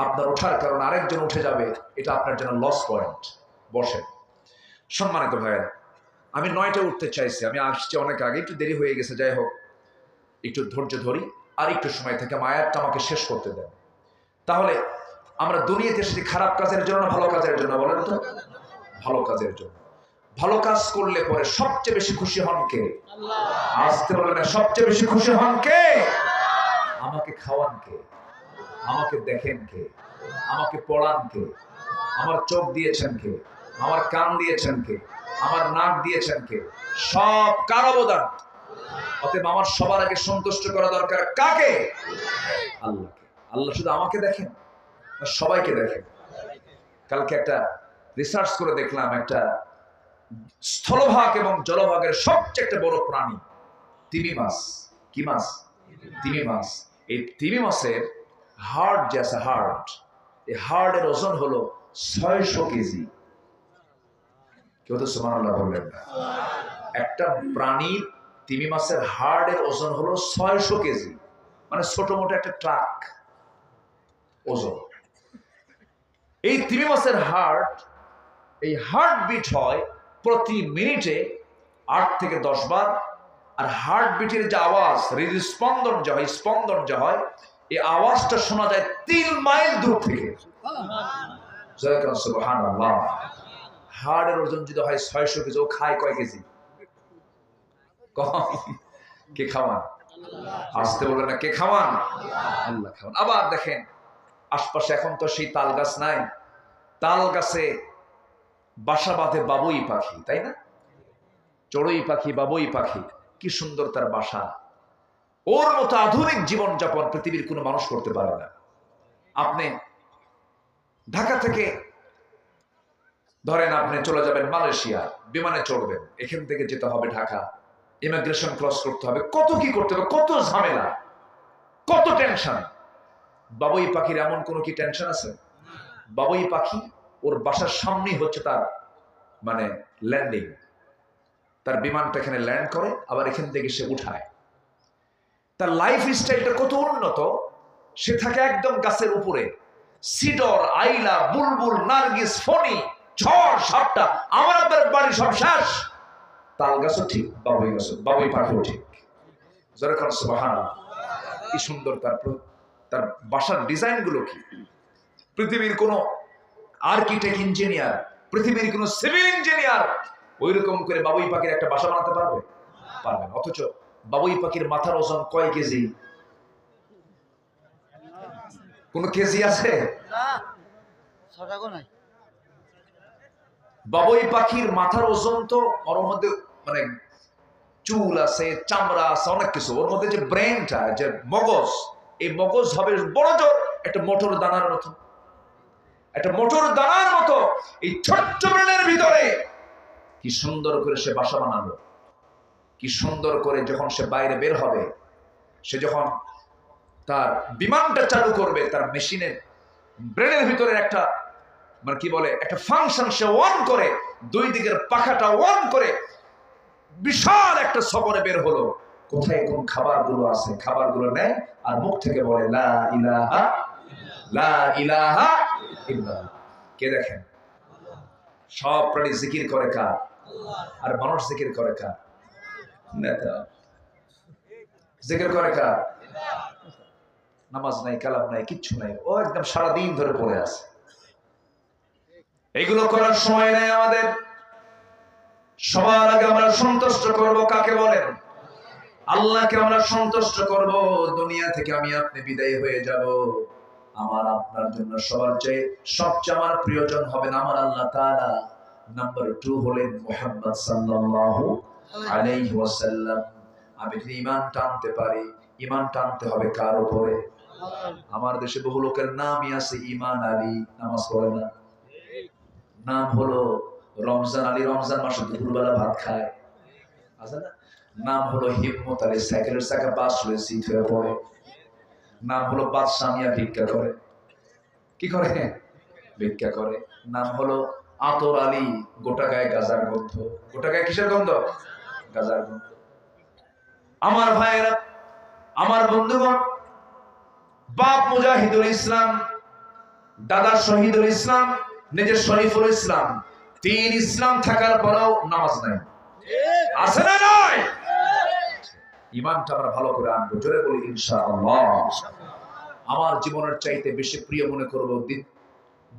আপনার ওঠার কারণে আরেকজন উঠে যাবে, এটা আপনার জন্য লস পয়েন্ট। বসেন। সম্মানিত ভাইয়েরা, আমি 9টায় উঠতে চাইছি, আমি আসছি অনেক আগে, একটু দেরি হয়ে গেছে। যাই হোক, একটু ধৈর্য ধরি, আর একটু সময় থেকে আয়াতটা আমাকে শেষ করতে দেন। তাহলে আমরা দুনিয়াতে এসেছি খারাপ কাজের জন্য না ভালো কাজের জন্য? বলেন তো। ভালো কাজের জন্য। ভালো কাজ করলে পরে সবচেয়ে বেশি খুশি হন কে? আসতে বলেন না, সবচেয়ে বেশি খুশি হন কে? আমাকে খাওয়ান কে? আমাকে দেখেন কে? আমাকে পড়ান কে? আমার চোখ দিয়েছেন কে? আমার কান দিয়েছেন কে? আমার নাক দিয়েছেন কে? সব কার অবদান? অতএব আমার সবার আগে সন্তুষ্ট করা দরকার কাকে? আল্লাহকে। আল্লাহ শুধু আমাকে দেখেন না সবাইকে দেখেন? কালকে একটা রিসার্চ করে দেখলাম, একটা স্থলভাগ এবং জলভাগের সবচেয়ে একটা বড় প্রাণী তিমি মাছ। কি মাছ? তিমি মাছ। এই তিমি মাছের হার্ট যে আছে, হার্ট, এই হার্টের ওজন হলো 600 কেজি। কেউ তো সুবহানাল্লাহ বললেন না। একটা প্রাণীর তিমি মাছের হার্টের ওজন হলো 600 কেজি, মানে ছোট মোটো একটা ট্রাক ওজন। এই তিমি মাছের হার্ট, এই হার্ট বিট হয় প্রতি মিনিটে 8 থেকে 10 বার। আর হার্ট বিটের যে আওয়াজ, হৃদস্পন্দন যা হয়, স্পন্দন যা হয়, এই আওয়াজটা শোনা যায় 3 মাইল দূর থেকে। সুবহানাল্লাহ। হার্টের ওজন যদি হয় 600 কেজি, ও খায় কয় কেজি? কম। কে খাওয়ান? আসতে বলে না, কে খাওয়ান? আল্লাহ খাওয়ান। আবার দেখেন আশপাশে এখন তো সেই তাল গাছ নাই, তাল গাছে বাসা বাঁধে বাবুই পাখি, তাই না? চড়ুই পাখি, বাবুই পাখি, কি সুন্দর তার বাসা। ওর মতো আধুনিক জীবন যাপন পৃথিবীর কোনো মানুষ করতে পারে না। আপনি ঢাকা থেকে ধরেন আপনি চলে যাবেন মালয়েশিয়া, বিমানে চড়বেন, এখান থেকে যেতে হবে ঢাকা, ইমিগ্রেশন ক্রস করতে হবে, কত কি করতে হবে, কত ঝামেলা, কত টেনশন। বাবুই পাখির এমন কোনো কি টেনশন আছে? বাবুই পাখি ওর বাসার সামনেই হচ্ছে তার মানে ল্যান্ডিং, তার বিমানটা এখানে ল্যান্ড করে, আবার এখান থেকে সে উঠায়। তার লাইফ স্টাইলটা কত উন্নত। সে থাকে একদম গাছের উপরে, সিডর, আইলা, বুলবুল, নার্গিস, ফণি, ঝড়, সাপটা, আমার আপনার বাড়ি সব শেষ। তাল গাছও ঠিক, বাবুই গাছও, বাবুই পাখিও ঠিক। যেরকম সুবহানাল্লাহ, কি সুন্দর তার বাসার ডিজাইন গুলো কি! পৃথিবীর কোন আর্কিটেক্ট ইঞ্জিনিয়ার, পৃথিবীর কোন সিভিল ইঞ্জিনিয়ার ওই রকম করে বাবুই পাখির একটা বাসা বানাতে পারবে? পারবে না। অথচ বাবুই পাখির মাথার ওজন কয় কেজি? কোন কেজি আছে? বাবুই পাখির মাথার ওজন তো, ওর মধ্যে মানে চুল আছে, চামড়া আছে, অনেক কিছু। ওর মধ্যে যে ব্রেনটা, যে মগজ, এই মগজ হবে বড় জোর একটা মোটর দানার মতো। একটা মোটর দানার মতো এই ছোট্ট ব্রেনের ভিতরে কি সুন্দর করে সে বাসা বানালো। কি সুন্দর করে যখন সে বাইরে বের হবে, সে যখন তার বিমানটা চালু করবে, তার মেশিনের ব্রেনের ভিতরে একটা মানে কি বলে, একটা ফাংশন সে অন করে, দুই দিকের পাখাটা অন করে বিশাল একটা সফরে বের হলো। কোথায় কোন খাবারগুলো আছে, খাবারগুলো নেয় আর মুখ থেকে বলে লা ইলাহা, লা ইলাহা ইল্লাল্লাহ। কে দেখেন? সব প্রাণী জিকির করে কার? আর মানুষ জিকির করে কার? নেতা। জিকির করে কার? নামাজ নাই, কালাম নাই, কিচ্ছু নাই, ও একদম সারাদিন ধরে পড়ে আছে। এগুলো করার সময় নেই আমাদের। সবার আগে আমরা সন্তুষ্ট করব কাকে বলেন? আল্লাহকে আমরা সন্তুষ্ট করব। দুনিয়া থেকে আমি আপনি বিদায় হয়ে যাব, আমার আপনার জন্য সবার চেয়ে সবচেয়ে আমার প্রিয়জন হবেন আমার আল্লাহ তাআলা। নাম্বার 2 হলেন মুহাম্মদ সাল্লাল্লাহু আলাইহি ওয়াসাল্লাম। আমি যদি ঈমান টানতে পারি, ঈমান টানতে হবে কার উপরে? আমার দেশে বহু লোকের নামই আছে ঈমান আলী, নামাজ পড়ে না। নাম হলো রমজান আলী, রমজান মাসে দুপুরবেলা ভাত খায়, আছে না? নাম হলো হিম্মত আলী, সাইকেলের চাকা বাস হয়ে সিট হয়ে পড়ে। নাম হলো বাদশা মিয়া, ভিক্ষা করে। কি করে? ভিক্ষা করে। নাম হলো আতর আলী, গোটা গায়ে গাজার গন্ধ। গোটা গায়ে কিসের গন্ধ? গাজার গন্ধ। আমার ভাইয়েরা, আমার বন্ধুগণ, বাপ মুজাহিদুল ইসলাম, দাদা শহীদুল ইসলাম, নিজের শরীফুল ইসলাম, 3 ইসলাম থাকার পরেও নামাজ নাই। আছে না নাই? ঈমানটা আমরা ভালো করে আনবো। জোরে বলি ইনশাআল্লাহ। আমার জীবনের চাইতে বেশি প্রিয় মনে করব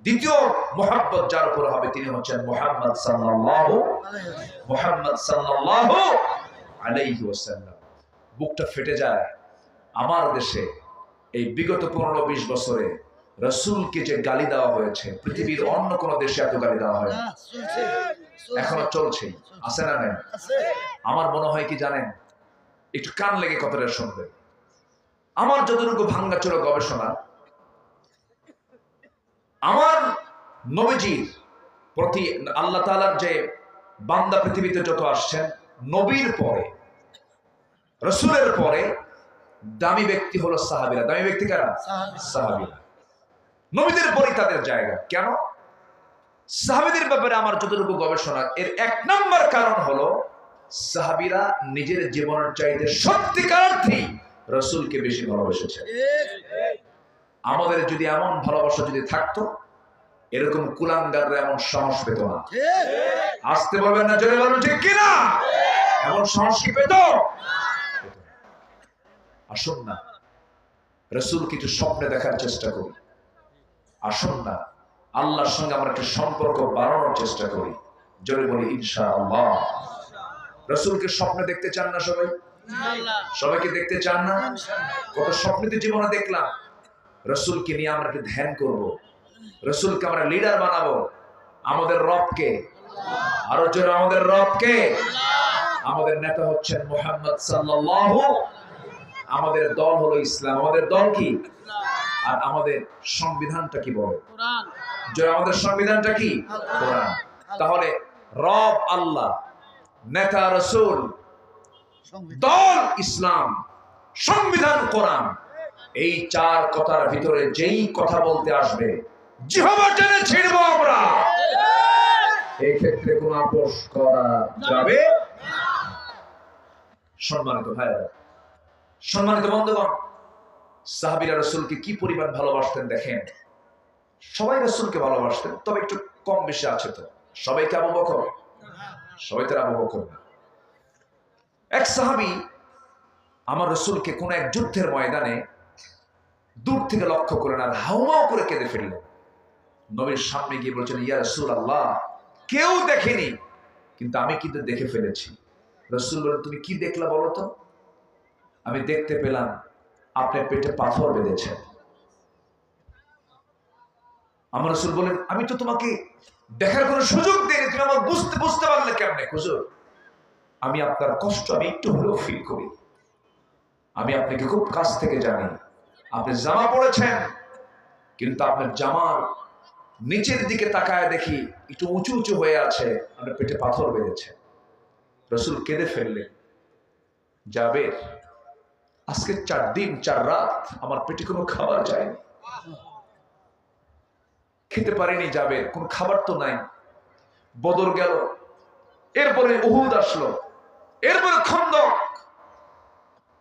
দ্বিতীয় মুহাব্বত যার উপর হবে, তিনি হচ্ছেন মুহাম্মদ সাল্লাল্লাহু আলাইহি ওয়াসাল্লাম। বুকটা ফেটে যায়। আমার দেশে এই বিগত 15-20 বছরে রাসূলকে যে গালি দেওয়া হয়েছে পৃথিবীর অন্য কোন দেশে এত গালি দেওয়া হয়
না চলছে
এখনো চলছে আছে না নাই
আছে
আমার মনে হয় কি জানেন একটু কান লেগে কথাটা শুনবেন আমার যতটুকু ভাঙ্গাচোরা গবেষণা আমার নবীজির প্রতি আল্লাহ তাআলার যে বান্দা পৃথিবীতে যত আসছেন নবীর পরে রাসূলের পরে দামি ব্যক্তি হলো সাহাবীরা দামি ব্যক্তি কারা সাহাবীরা নবীদের পরে তাদের জায়গা কেন সাহাবীদের ব্যাপারে আমার যতটুকু গবেষণা এর এক নম্বর কারণ হলো সাহাবীরা নিজের জীবনের চাইতে সত্যিকারার্থেই রাসূলকে বেশি ভালোবেসেছে আমাদের যদি এমন ভালোবাসা যদি থাকতো এরকম কুলাঙ্গাররা এমন সাহস পেত না আসতে বলবেন না জোরে বলুন ঠিক কিনা এমন সাহস কি পেত আসুন না রাসূল কিছু স্বপ্নে দেখার চেষ্টা করি আসুন না আল্লাহর সঙ্গে আমরা একটা সম্পর্ক বাড়ানোর চেষ্টা করি জোরে বলি ইনশাআল্লাহ রাসূলকে স্বপ্নে দেখতে চান না সবাই সবাইকে দেখতে চান না কত স্বপ্নিত জীবনে দেখলাম রাসূলকে নিয়ে আমরা একটু ধ্যান করব রাসূলকে আমরা লিডার বানাবো আমাদের রবকে আরো জোরে আমাদের রবকে আমাদের নেতা হচ্ছেন মুহাম্মদ সাল্লাল্লাহু আমাদের দল হলো ইসলাম আমাদের দল কি আর আমাদের সংবিধানটা কি বলে কোরআন জোরে আমাদের সংবিধানটা কি কোরআন তাহলে রব আল্লাহ নেতা রাসূল দল ইসলাম সংবিধান কোরআন এই চার কথার ভিতরে যেই কথা বলতে আসবে জিহ্বা টেনে ছিড়ব আমরা এই ক্ষেত্রে কোনো আপোষ করা যাবে সম্মানিত ভাইরা সম্মানিত বন্ধুগণ সাহাবীরা রাসূলকে কি পরিমাণ ভালোবাসতেন দেখেন সবাই রাসূলকে ভালোবাসতেন তবে একটু কম বেশি আছে তো সবাইকে আবু বকর সবাই তো আবু বকর না এক সাহাবী আমার রাসূলকে কোন এক যুদ্ধের ময়দানে দূর থেকে লক্ষ্য করেন আর হাউমাউ করে কেঁদে ফেললেন নবীর সামনে গিয়ে বলছেন ইয়া রাসূলুল্লাহ কেউ দেখেনি কিন্তু আমি কিন্তু দেখে ফেলেছি রাসূল বললেন তুমি কি দেখলা বলো তো আমি দেখতে পেলাম আপনার পেটে পাথর বেঁধেছেন আমার রাসূল বলেন আমি তো তোমাকে দেখার কোনো সুযোগ দেইনি তুমি আমাকে বুঝতে পারলে কেমনে হুজুর আমি আপনার কষ্ট আমি একটু হলেও ফিল করি আমি আপনাকে খুব কাছ থেকে জানি আপনি জামা পরেছেন কিন্তু আপনার জামার নিচের দিকে তাকায় দেখি একটু উঁচু উঁচু হয়ে আছে আপনার পেটে পাথর বেঁধেছে রাসূল কেঁদে ফেললেন জাবের আজকে 4 দিন 4 রাত আমার পেটে কোনো খাবার যায়নি খেতে পারিনি জাবের কোনো খাবার তো নাই বদর গেল এরপরে উহুদ আসলো এরপরে খন্দক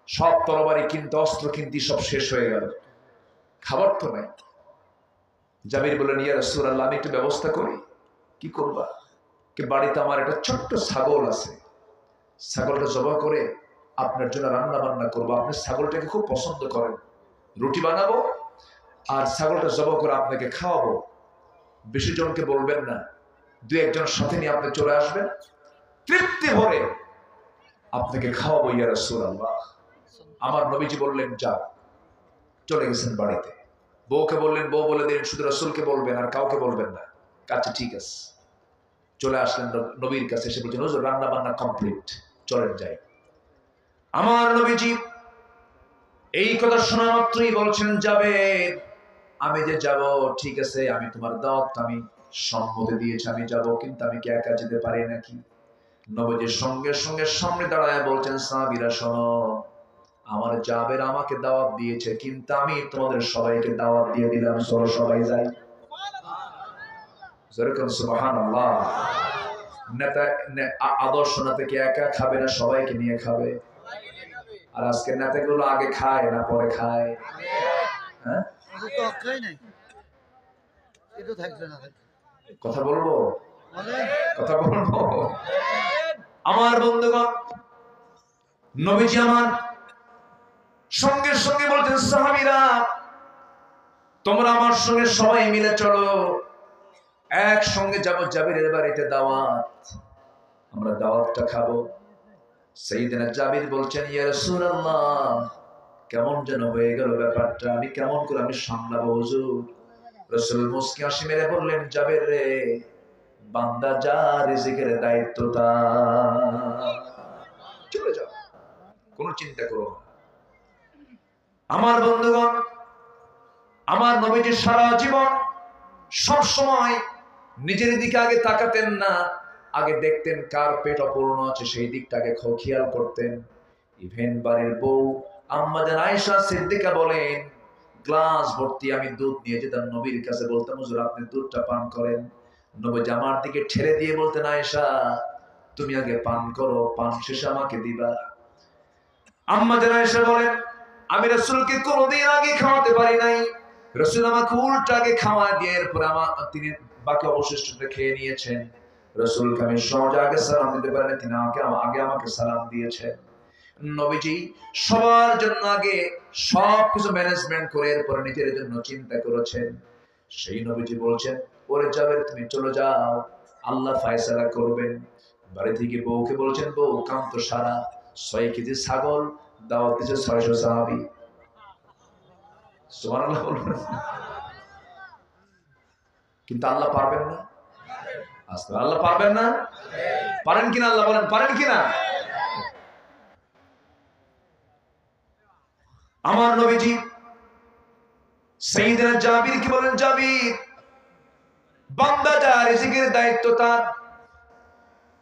সব তরবারি কিনতে অস্ত্র কিনতে সব শেষ হয়ে গেল খাবার তো নাই জাবির বললেন ইয়া রাসূলুল্লাহ আমি একটু ব্যবস্থা করি কি করবা কি বাড়িতে আমার একটা ছোট্ট ছাগল আছে ছাগলটা জবাই করে আপনার জন্য রান্না বান্না করবো আপনি ছাগলটাকে খুব পছন্দ করেন রুটি বানাবো আর ছাগলটা জবাই করে আপনাকে খাওয়াবো বেশি জনকে বলবেন না 2-1 জন সাথে নিয়ে আপনি চলে আসবেন তৃপ্তি ভরে আপনাকে খাওয়াবো ইয়া রাসূলুল্লাহ আমার নবীজি বললেন যা চলে গেছেন বাড়িতে বউকে বললেন বউ বলে দিলেন শুধু রাসূলকে বলবেন আর কাউকে বলবেন না আচ্ছা ঠিক আছে চলে আসলেন নবীর কাছে এসে বলছেন হুজুর রান্না বান্না কমপ্লিট চলেন যাই আমার নবীজি এই কথা শোনা মাত্রই বলছেন যাবে আমি যে যাব ঠিক আছে আমি তোমার দাওয়াত আমি সম্মতি দিয়েছি আমি যাব কিন্তু আমি কি একা যেতে পারি নাকি নবীজির সঙ্গে সঙ্গে সামনে দাঁড়ায় বলছেন সাহাবীরা শোনো আমার জাবের আমাকে দাওয়াত দিয়েছে কিন্তু আমি তোমাদের সবাইকে দাওয়াত দিয়ে দিলাম চলো সবাই যাই সুবহানাল্লাহ নেতা আদর্শ নেতা কি একা খাবে না সবাইকে নিয়ে খাবে আর আজকে নেতাগুলো আগে খায় না পরে খায় হ্যাঁ কথা বলবো কথা বলবো আমার বন্ধুগণ নবীজি আমার সঙ্গে সঙ্গে বলছেন সাহাবীরা তোমরা আমার সঙ্গে সবাই মিলে চলো একসঙ্গে যাব জাবিরের বাড়িতে দাওয়াত আমরা দাওয়াতটা খাবো সাইয়েদনা জাবির বলছেন ইয়া রাসূলুল্লাহ কেমন যেন হয়ে গেল ব্যাপারটা আমি কেমন করে আমি সামলাবো হুজুর রাসূল মুস্কি হাসি মেরে বললেন, জাবের রে, বান্দা যা, রিজিকের দায়িত্ব তার, চলে যাও, কোনো চিন্তা করো না। আমার বন্ধুগণ, আমার নবীজি সারা জীবন সব সময় নিজের দিকে আগে তাকাতেন না, আগে দেখতেন কার পেট অপূর্ণ আছে, সেই দিকটাকে খেয়াল করতেন। ইভেন বাড়ির বউ আম্মা জান আয়েশা সিদ্দিকা বলেন, গ্লাস ভর্তি আমি দুধ নিয়ে যেতাম নবীর কাছে, বলতাম হুজুর আপনি দুধটা পান করেন। নবীজি আমার দিকে ঠেলে দিয়ে বলতেন, আয়েশা তুমি আগে পান করো, পান শেষে আমাকে দিবা। আম্মা জান আয়েশা বলেন, আমি রাসূলকে কোনোদিন আগে খাওয়াতে পারি নাই, রাসূল আমাকে উল্টা আগে খাওয়া দিয়ে এরপর তিনি বাকি অবশিষ্টটা খেয়ে নিয়েছেন। রাসূলকে আমি সহজে আগে সালাম দিতে পারিনি, তিনি আমাকে সালাম দিয়েছেন। নবীজি সবার জন্য আগে সবকিছু ম্যানেজমেন্ট করে এরপর নিজের জন্য চিন্তা করেছেন। সেই নবীজি বলছেন, ওরে জাবের তুমি চলে যাও, আল্লাহ ফয়সালা করবেন। বাড়ি থেকে বউকে বলছেন, বউ কান্ত সারা 6 কেজি ছাগল দাওয়াত দিয়েছে 600 সাহাবী। সুবহানাল্লাহ বলবেন। কিন্তু আল্লাহ পারবেন না? আস্তে আল্লাহ পারবেন না? পারেন কিনা আল্লাহ বলেন, পারেন কিনা? আমার নবীজি সাইয়েদনা জাবির কি বলেন, জাবির বান্দা যা, রিজিকের দায়িত্ব তার।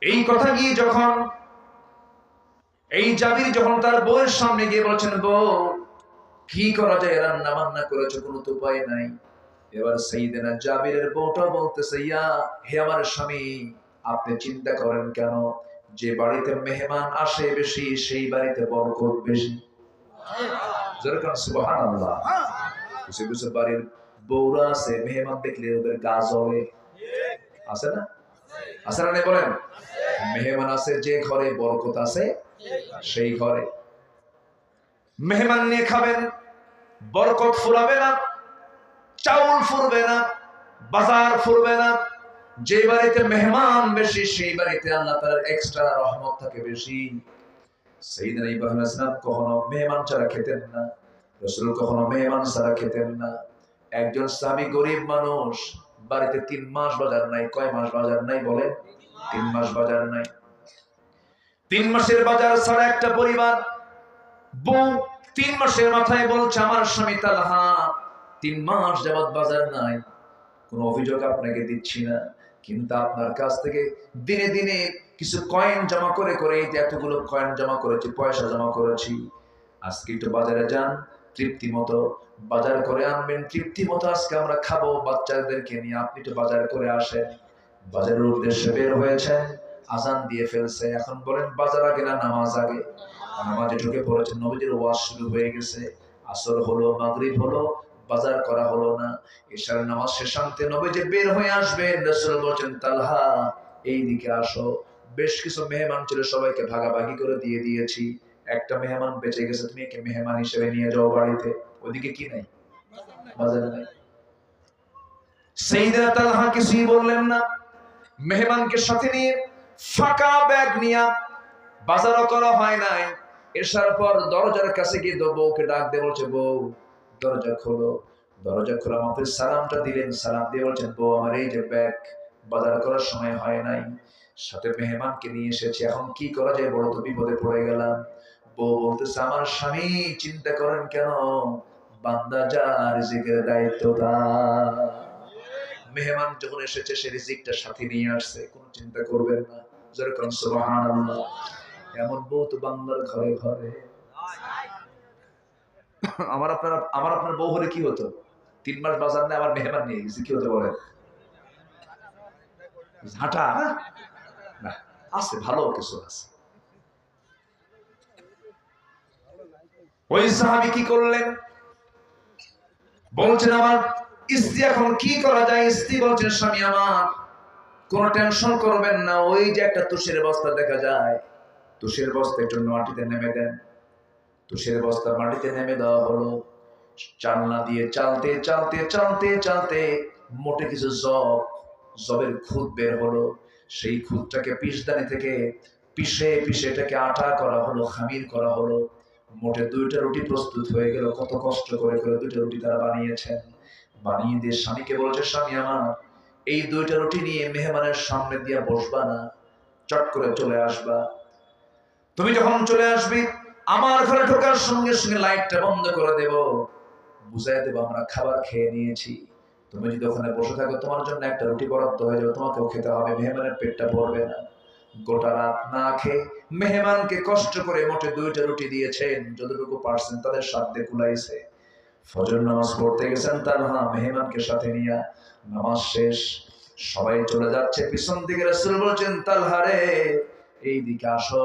এই কথা গিয়ে যখন এই জাবির যখন তার বউয়ের সামনে গিয়ে বলছেন, বউ কি করা যায়, রান্না বান্না করেছো, কোনো তো উপায় নাই। এবার সাইয়েদনা জাবিরের বউটা বলতেছে, ইয়া হে আমার স্বামী, আপনি চিন্তা করেন কেন, যে বাড়িতে মেহমান আসে বেশি সেই বাড়িতে বরকত বেশি। যেরকম সুবহানাল্লাহ। কিছু কিছু বাড়ির বউরা আছে, মেহমান দেখলে ওদের গা জ্বলে, আছে না? আছে না? বলেন, মেহমান আছে যে ঘরে বরকত আছে সেই ঘরে। মেহমান নিয়ে খাবেন, বরকত ফুরাবে না, চাউল ফুরবে না, বাজার ফুরবে না। যে বাড়িতে মেহমান বেশি সেই বাড়িতে আল্লাহ তাআলার এক্সট্রা রহমত থাকে বেশি। সাইয়েদনা ইব্রাহিম আলাইহিস সালাম কখনো মেহমান ছাড়া খেতেন না, রাসূল কখনো মেহমান ছাড়া খেতেন না। একজন সাহাবী গরিব মানুষ, বাড়িতে 3 মাস বাজার নাই। কয় মাস বাজার নাই বলেন? 3 মাস বাজার নাই। 3 মাসের বাজার ছাড়া একটা পরিবার, বউ 3 মাসের মাথায় বলছে, আমার স্বামী তালহা 3 মাস যাবত বাজার নাই, কোনো অভিযোগ আপনাকে দিচ্ছি না, কিন্তু আপনার কাছ থেকে দিনে দিনে কিছু কয়েন জমা করে করে, এই যে এতগুলো কয়েন জমা করেছি, পয়সা জমা করেছি, আজকে একটু বাজারে যান, তৃপ্তি মতো বাজার করে আনবেন, তৃপ্তি মতো আজকে আমরা খাবো বাচ্চাদেরকে নিয়ে, আপনি একটু বাজার করে আসেন। বাজারের উদ্দেশ্যে বের হয়েছেন, আজান দিয়ে ফেলছে। এখন বলেন বাজার আগে না নামাজ আগে? নামাজে ঢুকে পড়েছেন, নবীজির ওয়াজ শুরু হয়ে গেছে, আসর হলো, মাগরিব হলো, বাজার করা হলো না। ইশার নামাজ শেষান্তে নবীজি বের হয়ে আসবেন, রাসূল বলেন, তালহা এইদিকে আসো, বেশ কিছু মেহমান ছিল, সবাইকে ভাগাভাগি করে দিয়ে দিয়েছি, একটা মেহমান বেঁচে গেছে, তুমি একে মেহমান হিসেবে নিয়ে যাও বাড়িতে। ওইদিকে কি নাই? বাজার নাই। সাইয়েদনা তালহা কিছুই বললেন না, মেহমানকে সাথে নিয়ে ফাঁকা ব্যাগ নিয়ে, বাজারও করা হয় নাই, এসার পর দরজার কাছে গিয়ে বউকে ডাক দিয়ে বলছে, বউ দরজা খোলো। দরজা খোলা মাত্র সালামটা দিলেন, সালাম দিয়ে বলছেন, বউ আমার এই যে ব্যাগ, বাজার করার সময় হয় নাই, সাথে মেহমানকে নিয়ে এসেছি, এখন কি করা যায়, বড় তো বিপদে পড়ে গেলাম। বউ বলতেছে, আমার স্বামী চিন্তা করেন কেন, বান্দা যা, রিজিকের দায়িত্ব তার। মেহমান যখন এসেছে সে রিজিকটা সাথে নিয়ে আসছে, কোনো চিন্তা করবেন না। যেরকম সুবহানাল্লাহ। এমন বউ তো বাংলার ঘরে ঘরে। আমার আপনার বউ হলে কি হতো? 3 মাস বাজার নেই, আবার মেহমান নিয়ে গেছে, কি হতে বলেন? ঝাঁটা না, আছে ভালো কিছু আছে। ওই সাহাবী কি করলেন? বলছেন, আমার স্ত্রী এখন কি করা যায়? স্ত্রী বলছেন, স্বামী আমার কোন টেনশন করবেন না, ওই যে একটা তুষের বস্তা দেখা যায়, তুষের বস্তা একটু মাটিতে নেমে দেন। তুষের বস্তা মাটিতে নেমে দেওয়া হলো, চালনা দিয়ে চালতে চালতে চালতে চালতে মোটে কিছু জবের খুদ বের হলো। সেই খুদটাকে পিষদানি থেকে পিষে পিষে এটাকে আটা করা হলো, খামির করা হলো, মোটে 2টা রুটি প্রস্তুত হয়ে গেল। কত কষ্ট করে করে 2টা রুটি তারা বানিয়েছেন। বানিয়ে দিয়ে স্বামীকে বলছে, স্বামী আমার, এই 2টা রুটি নিয়ে মেহমানের সামনে দিয়ে বসবা না, চট করে চলে আসবা। তুমি যখন চলে আসবি আমার ঘরে ঢোকার সঙ্গে সঙ্গে লাইটটা বন্ধ করে দেব, বুঝাই দেবো আমরা খাবার খেয়ে নিয়েছি। তুমি যদি ওখানে বসে থাকো তোমার জন্য একটা রুটি বরাদ্দ হয়ে যাবে, তোমাকেও খেতে হবে, মেহমানের পেটটা ভরবে না। গোটা রাত না খেয়ে মেহমানকে কষ্ট করে মোটে 2টা রুটি দিয়েছেন, যতটুকু পারছেন তাদের সাধ্যে কুলাইছে। ফজর নামাজ পড়তে গেছেন তালহা মেহমানকে সাথে নিয়ে, নামাজ শেষ, সবাই চলে যাচ্ছে, পিছন দিকে রাসূল বলছেন, তালহা রে এই দিকে আসো।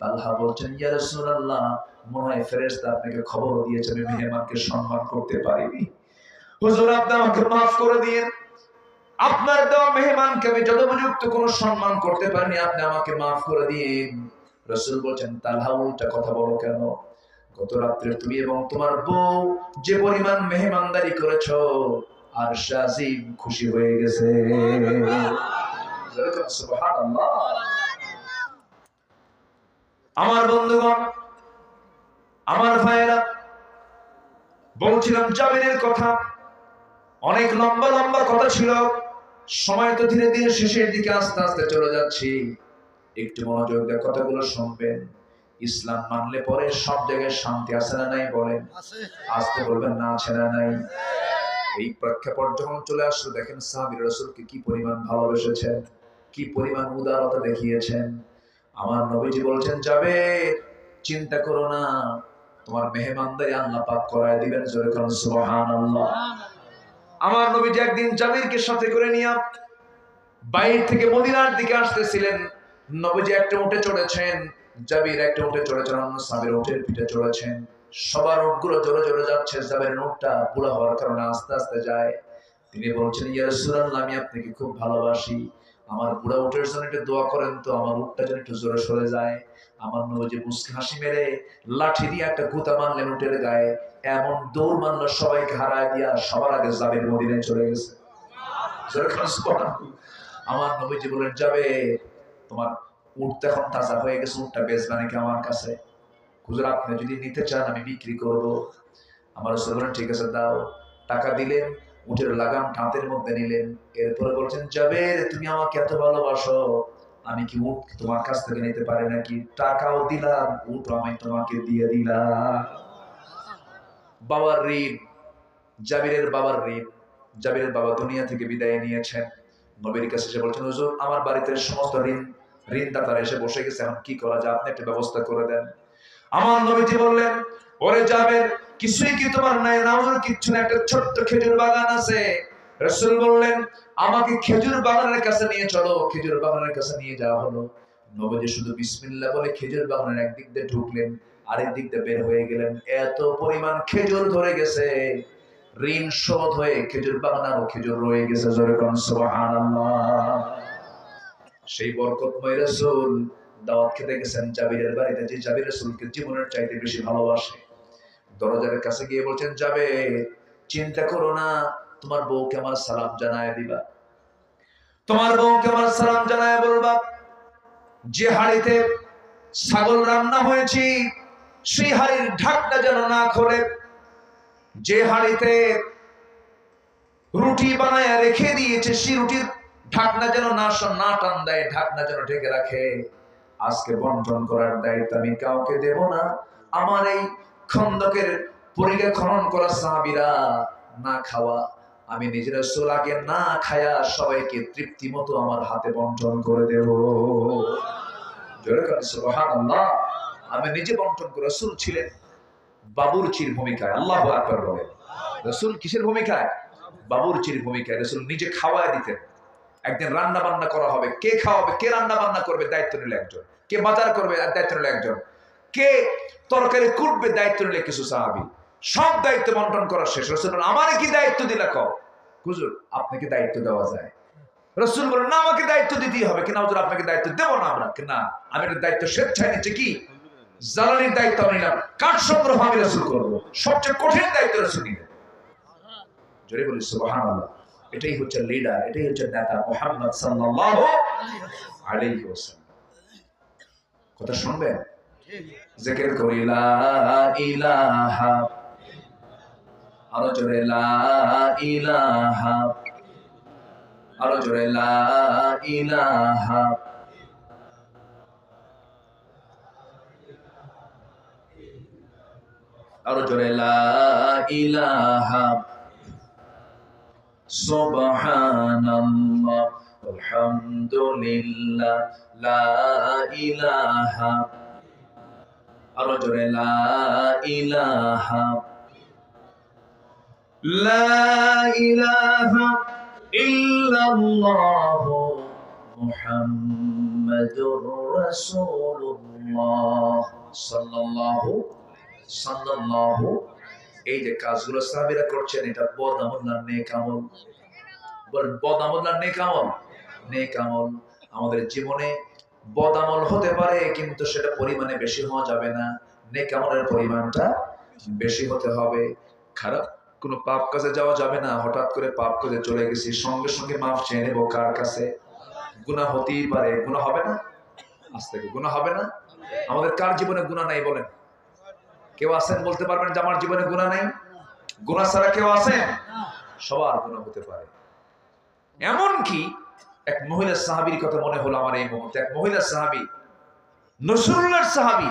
তালহা বলছেন, ইয়া রাসূলুল্লাহ, মনে হয় ফেরেশতা আপনাকে খবর দিয়েছে আমি মেহমানকে সম্মান করতে পারিনি। হুজুর আপনি আমাকে মাফ করে দিন, আপনার দেওয়া মেহমানকে আমি যথোপযুক্ত কোনো সম্মান করতে পারিনি, আপনি আমাকে মাফ করে দিন। রাসূল বলছেন, তালহা উল্টা কথা বলো কেন? গত রাত্রে তুমি এবং তোমার বউ যে পরিমাণ মেহমানদারি করেছো, আর শাজিম খুশি হয়ে গেছে। সুবহানাল্লাহ। আমার বন্ধুগণ, আমার ভাইয়েরা, বলছিলাম জাবিরের কথা, অনেক লম্বা লম্বা কথা ছিল, সময় তো ধীরে ধীরে শেষের দিকে আস্তে আস্তে চলে যাচ্ছি, একটু মনোযোগ দিয়ে কথাগুলো শুনবেন। ইসলাম মানলে পরে সব জায়গায় শান্তি আছে না নাই বলেন? আসতে বলবেন না, আছে না নাই? এই প্রেক্ষাপট যখন চলে আসলো, দেখেন সাহাবীরা রাসূলকে কি পরিমাণ ভালোবেসেছেন, কি পরিমাণ উদারতা দেখিয়েছেন। আমার নবীজি বলছেন, যাবে চিন্তা করো না, তোমার মেহমানদারি আল্লাহ পাক করায় দিবেন। জোরে বলুন সুবহানাল্লাহ। আমার নবীজি একদিন জাবিরকে সাথে করে নিয়ে বাইরে থেকে মদিনার দিকে আসতেছিলেন। নবীজি একটা উটে চড়েছেন, জাবির একটা উটে চড়েছেন, অন্য সাহাবীর উটের পিঠে চড়েছেন। সবার উটগুলো জোরে জোরে যাচ্ছে, জাবিরের উটটা বুড়া হওয়ার কারণে আস্তে আস্তে যায়। তিনি বলছেন, ইয়া রাসূলুল্লাহ, আমি আপনাকে খুব ভালোবাসি, আমার বুড়া উটের জন্য একটু দোয়া করেন তো, আমার উটটা যেন একটু জোরে সরে যায়। আমার নবীজি মুস্কি হাসি মেরে লাঠি দিয়ে একটা গুতা মারলেন উটের গায়ে, এমন দৌড় মারলো সবাইকে হারায় দিয়া সবার আগে জাবির মদিনায় চলে গেছে। আমার নবীজি বলেন, যাবে তোমার উট তো এখন তাজা হয়ে গেছে, উটটা বেচবা নাকি আমার কাছে? হুজুর আপনি যদি নিতে চান আমি বিক্রি করব। আমার রাসূল বলেন, ঠিক আছে দাও। টাকা দিলেন, উটের লাগাম হাতের মধ্যে নিলেন, এরপরে বলছেন, যাবে তুমি আমাকে এত ভালোবাসো, আমি কি উট তোমার কাছ থেকে নিতে পারি নাকি? টাকাও দিলাম, উট আমি তোমাকে দিয়ে দিলাম। বাবার ঋণ, জাবিরের বাবার ঋণ। জাবিরের বাবা দুনিয়া থেকে বিদায় নিয়েছেন, নবীর কাছে এসে বলছেন, হুজুর আমার বাড়িতে সমস্ত ঋণদাতারা এসে বসে গেছে, এখন কি করা যায়, আপনি একটা ব্যবস্থা করে দেন। আমার নবীজি বললেন, ওরে জাবের, কিছুই কি তোমার নাই? না হুজুর কিচ্ছু না, একটা ছোট্ট খেজুর বাগান আছে। রাসূল বললেন, আমাকে খেজুর বাগানের কাছে নিয়ে চলো। খেজুর বাগানের কাছে নিয়ে যাওয়া হলো। নবীজি শুধু বিসমিল্লাহ বলে খেজুর বাগানের একদিক দিয়ে ঢুকলেন, আরেক দিক দিয়ে বের হয়ে গেলেন। এত পরিমাণ খেজুর ধরে গেছে, ঋণ শোধ হয়ে খেজুর বাগান আরো খেজুর রয়ে গেছে। জোরে বলুন সুবহানাল্লাহ। সেই বরকতময় রাসূল দাওয়াত খেতে গেছেন জাবিরের বাড়িতে, যে জাবির রাসূলকে জীবনের চাইতে বেশি ভালোবাসে। দরজার কাছে গিয়ে বলছেন, যাবে চিন্তা করো না, তোমার বউকে আমার সালাম জানায় দিবা, তোমার বউকে আমার সালাম জানায় বলবা, যে হাড়িতে ছাগল রান্না হয়েছে সেই হাড়ির ঢাকনা যেন না খোলে, যে হাড়িতে রুটি বানায় রেখে দিয়েছে সেই রুটির ঢাকনা যেন না টান দেয়, ঢাকনা যেন ঢেকে রাখে। আজকে বন্টন করার দায়িত্ব আমি কাউকে দেব না। আমার এই খন্দকের পরিখা খনন করা সাহাবীরা না খাওয়া, আমি নিজের রাসূল আগে না খায়া সবাইকে তৃপ্তি মতো আমার হাতে বন্টন করে দেব। জোরে করে সুবহানাল্লাহ। আমি নিজে বন্টন করে, রাসূল ছিলেন বাবুরচির ভূমিকায়। আল্লাহু আকবার বলে। রাসূল কিসের ভূমিকায়? বাবুরচির ভূমিকায়। রাসূল নিজে খাওয়ায় দিতেন। একদিন রান্না বান্না করা হবে, কে খাওয়াবে, কে রান্না বান্না করবে, দায়িত্ব নিল একজন। কে বাজার করবে, দায়িত্ব নিল একজন। কে তরকারি কুটবে, দায়িত্ব নিলে কিছু সাহাবী। সব দায়িত্ব বন্টন করা শেষ। রাসূল বলেন, আমারে কি দায়িত্ব দিলা? কও হুজুর আপনাকে দায়িত্ব দেওয়া যায়। রাসূল বলেন, না আমাকে দায়িত্ব দিতেই হবে। কিনা হুজুর আপনাকে দায়িত্ব দেব না আমরা। না, আমি এর দায়িত্ব স্বেচ্ছায় নিচ্ছি। কি? জ্বালানির দায়িত্ব আমি নিলাম, কাঠ সংগ্রহ আমি রাসূল করবো। সবচেয়ে কঠিন দায়িত্ব রাসূল নিলেন। জোরে বলি সুবহানাল্লাহ। এটাই হচ্ছে লিডার, এটাই হচ্ছে নেতা মুহাম্মদ সাল্লাল্লাহু আলাইহি ওয়াসাল্লাম। কথা শুনবেন? জিকির করি লা ইলাহা আরো জোরে লা ইলাহা, আরো জোরে লা ইলাহা, আরো জোরে লা ইলাহা, সুবহানাল্লাহ, আলহামদুলিল্লাহ, লা ইলাহা, আরো জোরে লা ইলাহা, লা ইলাহা ইল্লাল্লাহ মুহাম্মাদুর রাসূলুল্লাহ সাল্লাল্লাহু সাল্লাল্লাহু। এই যে কাজগুলো সাহাবীরা করছেন, এটা বদ আমল না নেক আমল? বলেন বদ আমল না নেক আমল? নেক আমল। আমাদের জীবনে বদ আমল হতে পারে, কিন্তু সেটা পরিমাণে বেশি হওয়া যাবে না। নেক আমলের পরিমাণটা বেশি হতে হবে। খারাপ কোনো পাপ কাজে যাওয়া যাবে না। হঠাৎ করে পাপ কাজে চলে গেছি, সঙ্গে সঙ্গে মাফ চেয়ে নেবো কার কাছে? গুনাহ হতেই পারে, গুনাহ হবে না? আজ থেকে গুনাহ হবে না? আমাদের কার জীবনে গুনাহ নাই বলেন? কেউ আছেন বলতে পারবেন যে আমার জীবনে গুনাহ নাই? গুনাহ ছাড়া কেউ আছেন? সবার গুনাহ হতে পারে। এমন কি এক মহিলা সাহাবীর কথা মনে হলো আমার এই মুহূর্তে। এক মহিলা সাহাবী, নসরুল্লাহর সাহাবী,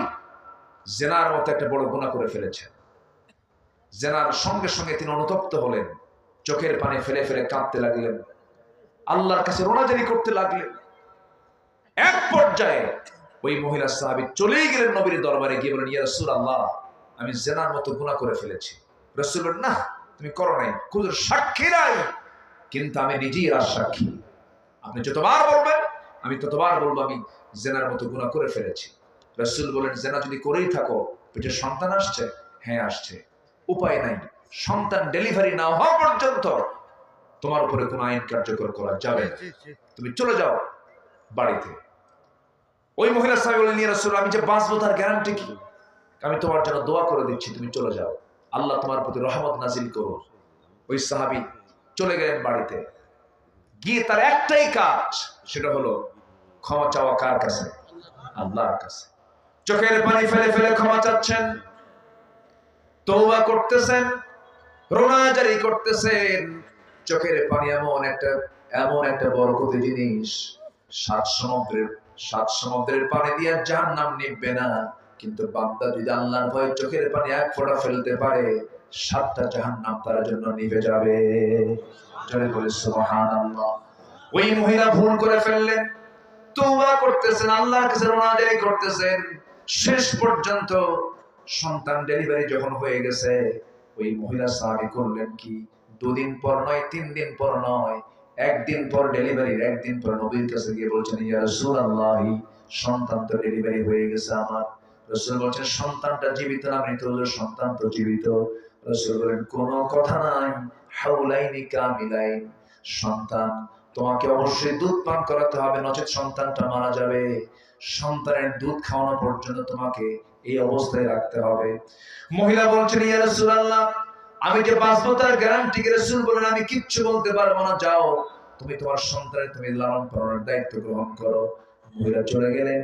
জেনার মতো একটা বড় গুনাহ করে ফেলেছেন। জেনার সঙ্গে সঙ্গে তিনি অনুতপ্ত হলেন, চোখের পানি ফেলে ফেলে কাঁদতে লাগলেন, আল্লাহর কাছে রোনাজারি করতে লাগলেন। এক পর্যায়ে ওই মহিলা সাহাবী চলেই গেলেন নবীর দরবারে, গিয়ে বলেন, ইয়া রাসূলুল্লাহ, আমি জেনার মতো গুনাহ করে ফেলেছি। রাসূল বলেন, না তুমি করো নাই, খুদের সাক্ষী নাই, কিন্তু আমি নিজেই আর সাক্ষী। আপনি যতবার বলবেন আমি ততবার বলবো আমি জেনার মতো গুনাহ করে ফেলেছি। রাসূল বলেন, জেনা যদি করেই থাকো, পেটে সন্তান আসছে? হ্যাঁ আসছে। উপায় নাই, সন্তান ডেলিভারি না হওয়া পর্যন্ত তোমার উপরে কোনো আইন কার্যকর করা যাবে না, তুমি চলে যাও বাড়িতে। ওই মহিলা সাহেব বলেন, ইয়া রাসূল, আমি যে বাঁচবো তার গ্যারান্টি কি? আমি তোমার জন্য দোয়া করে দিচ্ছি, তুমি চলে যাও, আল্লাহ তোমার প্রতি রহমত নাজিল করো। ওই সাহাবী চলে গেলেন বাড়িতে। গিয়ে তার একটাই কাজ, সেটা হলো ক্ষমা চাওয়া। কার কাছে? আল্লাহর কাছে। চোখের পানি ফেলে ফেলে ক্ষমা চাচ্ছেন, তওবা করতেছেন, রোনাজারি করতেছেন। চোখের পানি এমন একটা বরকতি জিনিস, সাত সমুদ্রের পানি দিয়ে জাহান্নাম নিভবে না, কিন্তু বান্দা যদি আল্লাহর ভয়ে চোখের পানি এক ফোঁটা ফেলতে পারে, 7টা জাহান্নাম তার জন্য নিভে যাবে। জোরে বলে সুবহানাল্লাহ। ওই মহিলা ভুল করে ফেললেন, তওবা করতেছেন, আল্লাহর কাছে রোনাজারি করতেছেন। শেষ পর্যন্ত সন্তান ডেলিভারি যখন হয়ে গেছে, ওই মহিলা সাহাবী করলেন কি, 2 দিন পর নয়, 3 দিন পর নয়, 1 দিন পর ডেলিভারির 1 দিন পর নবীর কাছে গিয়ে বলছেন, ইয়া রাসূলুল্লাহ, সন্তান তো ডেলিভারি হয়ে গেছে আমার। রাসূল বলছেন, সন্তানটা জীবিত না মৃত? সন্তান তো জীবিত। রাসূল বলেন, কোনো কথা নাই, হাউলাইনি কামিলাইন, সন্তান তোমাকে অবশ্যই দুধ পান করাতে হবে, নচেত সন্তানটা মারা যাবে। সন্তানের দুধ খাওয়ানো পর্যন্ত তোমাকে এই অবস্থায় রাখতে হবে। মহিলা বলছেন, ইয়া রাসূলুল্লাহ, আমি যে বাঁচবো তার গ্যারান্টি কি? রাসূল বলেন, আমি কিচ্ছু বলতে পারবো না, যাও তুমি তোমার সন্তানের তুমি লালন পালনের দায়িত্ব গ্রহণ করো। মহিলা চলে গেলেন,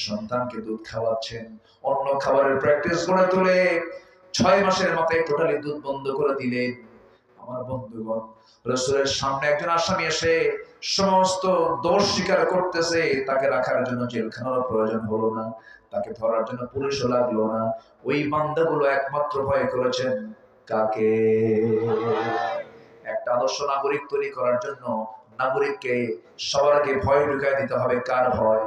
সন্তানকে দুধ খাওয়াচ্ছেন, অন্য খাবারের প্র্যাকটিস করে তুলে 6 মাসের মাথায় টোটালি দুধ বন্ধ করে দিলেন। আমার বন্ধুগণ, রাসূলের সামনে একজন আসামি এসে সমস্ত দোষ স্বীকার করতেছে, তাকে রাখার জন্য জেলখানার প্রয়োজন হলো না, তাকে ধরার জন্য পুলিশও লাগলো না। ওই বান্দাগুলো একমাত্র ভয় করেছেন কাকে? একটা আদর্শ নাগরিক তৈরি করার জন্য নাগরিককে সবার আগে ভয় ঢুকায় দিতে হবে। কার ভয়?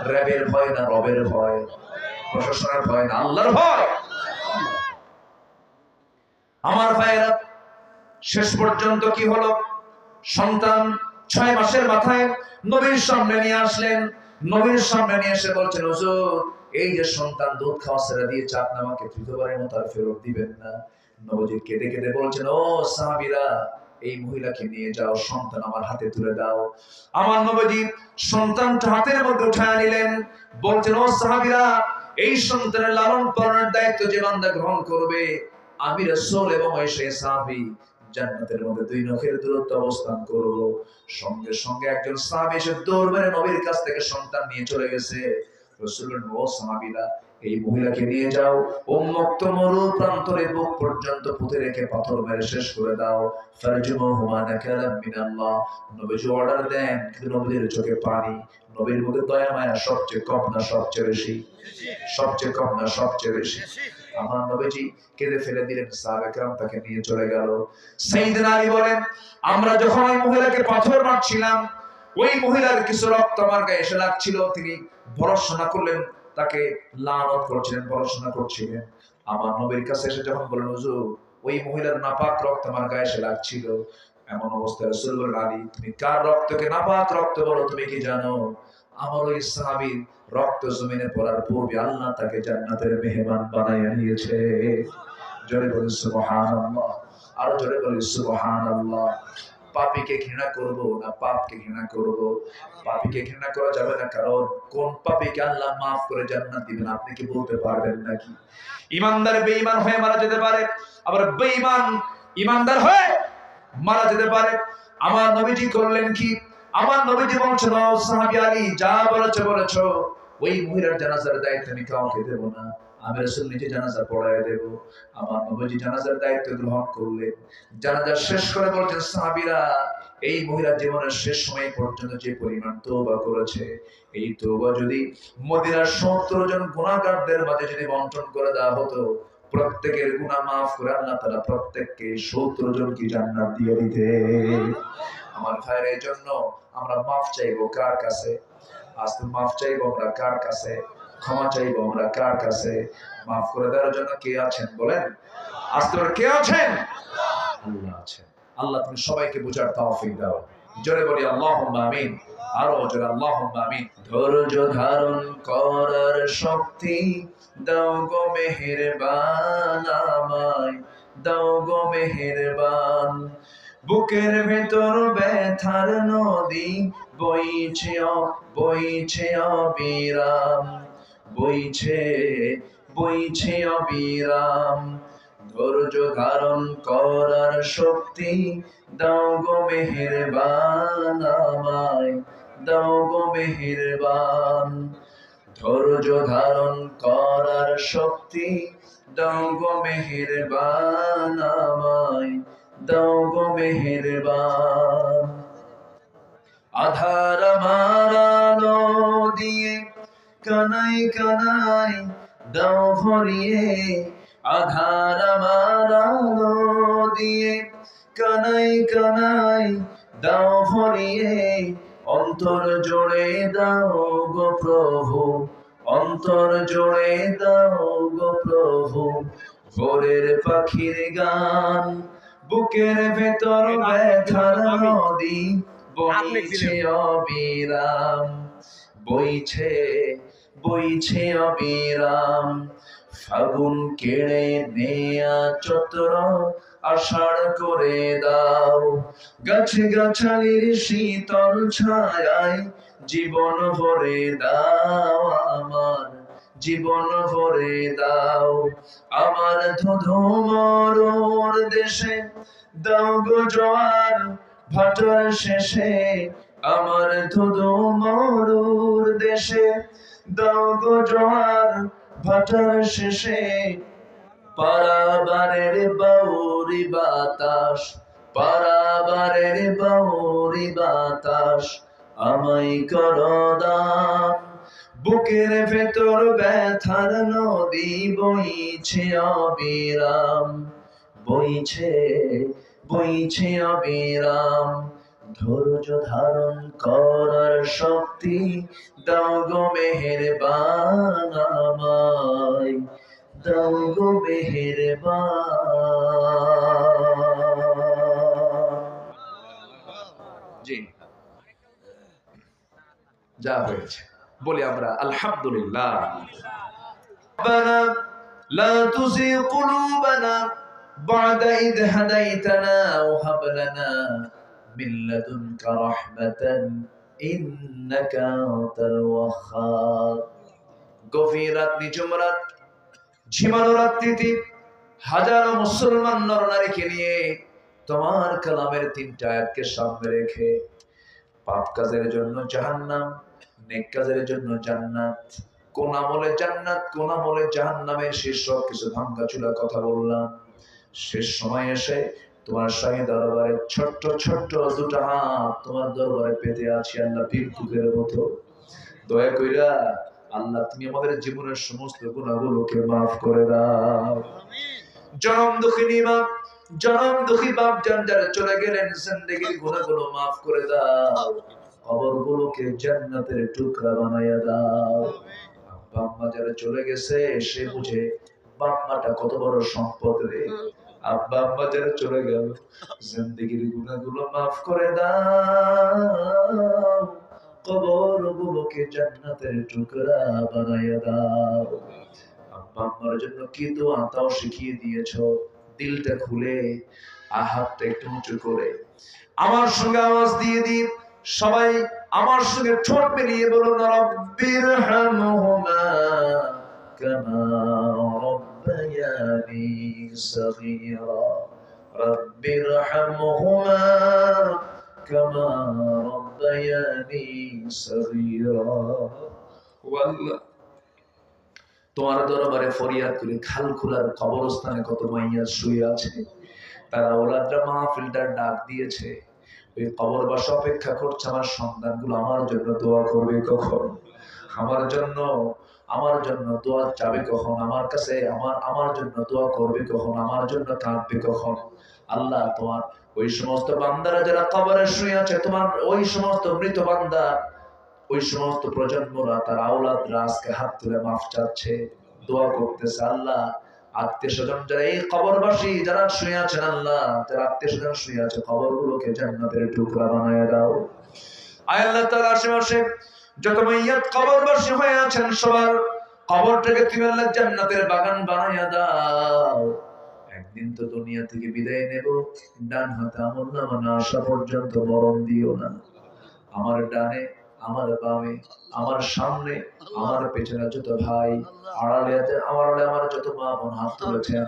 র্যাবের ভয় না রবের ভয়? প্রশাসনের ভয় না আল্লাহর ভয়? আমার ভাইয়েরা, শেষ পর্যন্ত কি হলো? সন্তান 6 মাসের মাথায় নবীর সামনে নিয়ে আসলেন। নবীর সামনে নিয়ে এসে বলছেন, হুজুর, এই যে সন্তান দুধ খাওয়া ছেড়ে দিয়েছে, আপনি আমাকে তৃতীয়বারের মতো আর ফেরত দিবেন না? নবীজি কেঁদে কেঁদে বলছেন, ও সাহাবীরা, এই মহিলাকে নিয়ে যাও, সন্তান আমার হাতে তুলে দাও। আমার নবীজি সন্তানটা হাতের মধ্যে উঠায় নিলেন, বলছেন, ও সাহাবীরা, এই সন্তানের লালন পালনের দায়িত্ব যে বান্দা গ্রহণ করবে, আমি রাসূল এবং ওই সেই সাহাবী জান্নাতের মধ্যে 2 নখের দূরত্ব অবস্থান করব। সঙ্গে সঙ্গে একজন সাহাবী এসে দৌড় মেরে নবীর কাছ থেকে সন্তান নিয়ে চলে গেছে। রাসূল বলেন, ও সাহাবীরা, এই মহিলাকে নিয়ে যাও, উন্মুক্ত মরু প্রান্তরে বুক পর্যন্ত পুঁতে রেখে পাথর মেরে শেষ করে দাও। ফারজুমুহুমা নাকালাম মিনাল্লাহ। নবীজি অর্ডার দেন, কিন্তু নবীর চোখে পানি। নবীর মুখে দয়া মায়া সবচেয়ে কম না সবচেয়ে বেশি? সবচেয়ে কম না সবচেয়ে বেশি? আমার নবীজি কেঁদে ফেলে দিলেন, সাহাবায়ে কেরাম তাকে নিয়ে চলে গেল। সাইয়েদনা আলী বলেন, আমরা যখন ওই মহিলাকে পাথর মারছিলাম, ওই মহিলার কিছু রক্ত আমার গায়ে এসে লাগছিল। তিনি ভর্ৎসনা করলেন, তাকে লানত করছিলেন, ভর্ৎসনা করছিলেন। আমার নবীর কাছে এসে যখন বললেন, হুজুর ওই মহিলার নাপাক রক্ত আমার গায়ে এসে লাগছিল, এমন অবস্থায় রাসূল বললেন, আলী তুমি কার রক্তকে নাপাক রক্ত বলো তুমি কি জানো? আমার ওই সাহাবীর রক্ত জমিনে পড়ার পূর্বে আল্লাহ তাকে জান্নাতের মেহমান বানাইয়া নিয়েছে। জোরে বলি সুবহানাল্লাহ, আরো জোরে বলি সুবহানাল্লাহ। পাপীকে ঘৃণা করব না পাপকে ঘৃণা করব? পাপীকে ঘৃণা করা যাবে না, কারণ কোন পাপীকে আল্লাহ মাফ করে জান্নাত দিবেন আপনি কি বলতে পারবেন নাকি? ইমানদার বেঈমান হয়ে মারা যেতে পারে, আবার বেঈমান ইমানদার হয়ে মারা যেতে পারে। আমার নবীজি করলেন কি? আমার নবীজি বলছেন, ও সাহাবী আলী যা বলেছো, ওই মহিলার জানাজার দায়িত্ব আমি কাউকে দেব না, আমি রাসূল নিজে জানাজা পড়ায় দেব। আমার নবীজি জানাজার দায়িত্ব গ্রহণ করলেন। জানাজা শেষ করে বলছেন, সাহাবীরা এই মহিলার জীবনের শেষ সময় পর্যন্ত যে পরিমাণ তওবা করেছে, এই তওবা যদি মদিনার ৭০ জন গুনাহগারদের মাঝে যদি বন্টন করে দেওয়া হতো, প্রত্যেকের গুনাহ মাফ করে আল্লাহ তাআলা প্রত্যেককে ৭০ জনকে জান্নাত দিয়ে দিতে। আমার ভাইয়ের, এই জন্য আমরা মাফ চাইবো কার কাছে? আজ তো মাফ চাইবো আমরা কার কাছে? ক্ষমা চাইবো আমরা কার কাছে? মাফ করে দেওয়ার জন্য কে আছেন বলেন? আজ তো কে আছেন? আল্লাহ আছেন। আল্লাহ তুমি সবাইকে বুঝার তৌফিক দাও। জোরে বলি আল্লাহুম্মা আমিন, আরো জোরে আল্লাহুম্মা আমিন। ধৈর্য ধারণ করার শক্তি দাও গো মেহেরবান আমায়, দাও গো মেহেরবান। বুকের ভেতর ব্যথার নদী বইছে অবিরাম, বইছে অবিরাম। ধৈর্য ধারণ করার শক্তি দাও গো মেহেরবান আমায়, দাও গো মেহেরবান। ধৈর্য ধারণ করার শক্তি দাও গো মেহেরবান আমায়, দাও গো মেহেরবান। আধার আমার আলো দিয়ে কানাই কানাই দাও ভরিয়ে, আধার আমার আলো দিয়ে কানাই কানাই দাও ভরিয়ে। অন্তর জোড়ে দাও গো প্রভু, অন্তর জোড়ে দাও গো প্রভু। ভোরের পাখির গান, বুকের ভেতর ব্যথার নদী বইছে অবিরাম, বইছে অবিরাম। ফাগুন কেড়ে নেয়া চত্র আষাঢ় করে দাও, গাছে গাছালির শীতল ছায়ায় জীবন ভরে দাও আমার, জীবন ভরে দাও। আমার ধুধু মরুর দেশে দাও গো জোয়ার ভাটার শেষে, আমার ধুধু মরুর দেশে দাও গো জোয়ার ভাটার শেষে। পারাবারের বাউরি বাতাস, পারাবারের বাউরি বাতাস আমায় করো দান। বুকের ভেতর ব্যথার নদী বইছে অবিরাম, বইছে অবিরাম। ধৈর্য ধারণ করার শক্তি দাও গো মেহেরবান আমায়, দাও গো মেহেরবান। জি, যা হয়েছে বলি আমরা আলহামদুলিল্লাহ। ربنا لا تزغ قلوبنا بعد إذ هديتنا وهب لنا من لدنك رحمة إنك أنت الوهاب। গভীর রাত, নিঝুম রাত, ঝিমানো রাত্রিতে হাজারো মুসলমান নরনারীকে নিয়ে তোমার কালামের 3টা আয়াতকে সামনে রেখে পাপ কাজের জন্য জাহান্নাম, নেক কাজের জন্য জান্নাত, কোন আমলে জান্নাত কোন আমলে জাহান্নামের শীর্ষক কিছু ভাঙ্গাচুরা কথা বললাম। শেষ সময় এসে তোমার শাহী দরবারে ছোট্ট ছোট্ট দুটো হাত তোমার দরবারে পেতে আছি আল্লাহ, ভিক্ষুকের মতো। দয়া কইরা আল্লাহ তুমি আমাদের জীবনের সমস্ত গুনাহগুলোকে মাফ করে দাও। জনম দুঃখিনী মা, জনম দুঃখী বাপ জান যারা চলে গেলেন, জিন্দেগীর গুনাহগুলো মাফ করে দাও, কবরগুলোকে জান্নাতের টুকরা বানায়া দাও। আব্বা আম্মা যারা চলে গেছে সে বুঝে বাপ মাটা কত বড় সম্পদ রে। আব্বা আম্মা যারা চলে গেল, জিন্দেগীর গুনাহগুলো মাফ করে দাও, কবরগুলোকে জান্নাতের টুকরা বানায়া দাও। আব্বা আম্মার জন্য কি দোয়া তাও শিখিয়ে দিয়েছো, দিলটা খুলে হাতটা একটু উঁচু করে আমার সঙ্গে আওয়াজ দিয়ে দিন সবাই আমার সঙ্গে ঠোঁট মিলিয়ে বলুন, রব্বির হামহুমা কামা রব্বায়ানি সগীরা, রব্বির হামহুমা কামা রব্বায়ানি সগীরা। ওয়াল্লাহ তোমার দরবারে ফরিয়াদ করে খালখুলার কবরস্থানে কত মাইয়া শুয়ে আছে, তারা ওলাদরা মাহফিলটার ডাক দিয়েছে, ওই কবরবাসী অপেক্ষা করছে আমার সন্তানগুলো আমার জন্য দোয়া করবে কখন, আমার জন্য দোয়া চাবে কখন, আমার কাছে আমার জন্য দোয়া করবে কখন, আমার জন্য কাঁদবে কখন। আল্লাহ তোমার ওই সমস্ত বান্দারা যারা কবরে শুয়ে আছে, তোমার ওই সমস্ত মৃত বান্দা, ওই সমস্ত প্রজন্মরা তার আওলাদরা আজকে হাত তুলে মাফ চাচ্ছে, দোয়া করতেছে। আল্লাহ আত্মীয় স্বজন যারা এই কবরবাসী যারা শুয়ে আছেন, আল্লাহ যারা আত্মীয় স্বজন শুয়ে আছে কবরগুলোকে জান্নাতের টুকরা বানায় দাও। আয় আল্লাহ তার আশেপাশে যত মাইয়াত কবরবাসী হয়ে আছেন সবার কবরটাকে তুমি আল্লাহ জান্নাতের বাগান বানায় দাও। একদিন তো দুনিয়া থেকে বিদায় নেব, ডান হাতে আমলনামা না আসা পর্যন্ত মরণ দিও না। আমার ডানে, আমার বামে, আমার সামনে, আমার পেছনে যত ভাই, আড়ালে আমার যত মা বোন হাত তুলেছেন,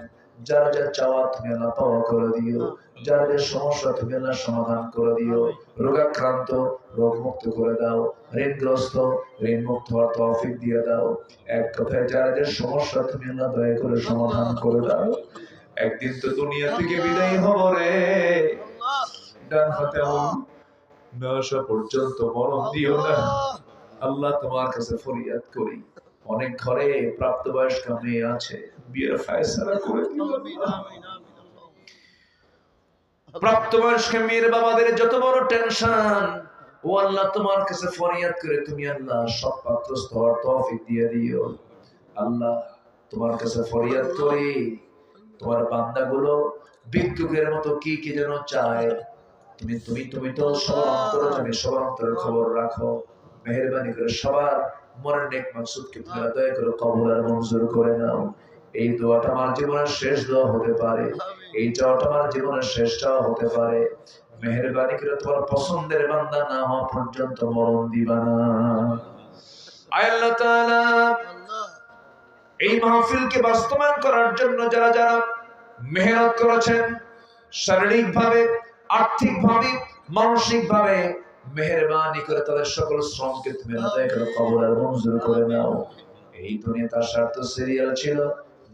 যারা যা চাওয়া তুমি আল্লাহ পাওয়া করে দিও, যারা যা সমস্যা তুমি আল্লাহ সমাধান করে দিও, রোগাক্রান্ত রোগ মুক্ত করে দাও, ঋণগ্রস্ত ঋণ মুক্ত হওয়ার তৌফিক দিয়ে দাও। এক কথায় যারা যা সমস্যা তুমি আল্লাহ দয়া করে সমাধান করে দাও। একদিন তো দুনিয়া থেকে বিদায় হব রে, ডান হাতে না আসা পর্যন্ত মরণ দিও না। আল্লাহ তোমার কাছে ফরিয়াদ করি, অনেক ঘরে প্রাপ্তবয়স্ক মেয়ে আছে, বিয়ের ফায়সালা করে দিও। প্রাপ্তবয়স্ক মেয়ের বাবাদের যত বড় টেনশন, ও আল্লাহ তোমার কাছে ফরিয়াদ করে তুমি আল্লাহ সব পাত্রস্থ হওয়ার তৌফিক দিয়ে দিও। আল্লাহ তোমার কাছে ফরিয়াদ করি, তোমার বান্দাগুলো ভিক্ষুকের মতো কি কি যেন চায়, তুমি তো সবার অন্তরে জানি, সবার অন্তরের খবর রাখো। মেহেরবানি করে সবার মনের নেক মাকসুদকে তুমি দয়া করে কবুল আর মঞ্জুর করে নাও। এই দোয়াটা আমার জীবনের শেষ দোয়া হতে পারে, এই চাওয়াটা আমার জীবনের শেষ চাওয়া হতে পারে। মেহেরবানি করে তোমার পছন্দের বান্দা না হওয়া পর্যন্ত মরণ দিবা না। আল্লাহ তাআলা এই মাহফিলকে বাস্তবায়ন করার জন্য যারা যারা মেহনত করেছেন, শারীরিক ভাবে, আর্থিক ভাবে, মানসিক ভাবে, মেহেরবানি করে তাদের সকল শ্রমকে তুমি আদায় করে কবুল আর মঞ্জুর করে নাও। এই দুনিয়াতে আসার তো সিরিয়াল ছিল,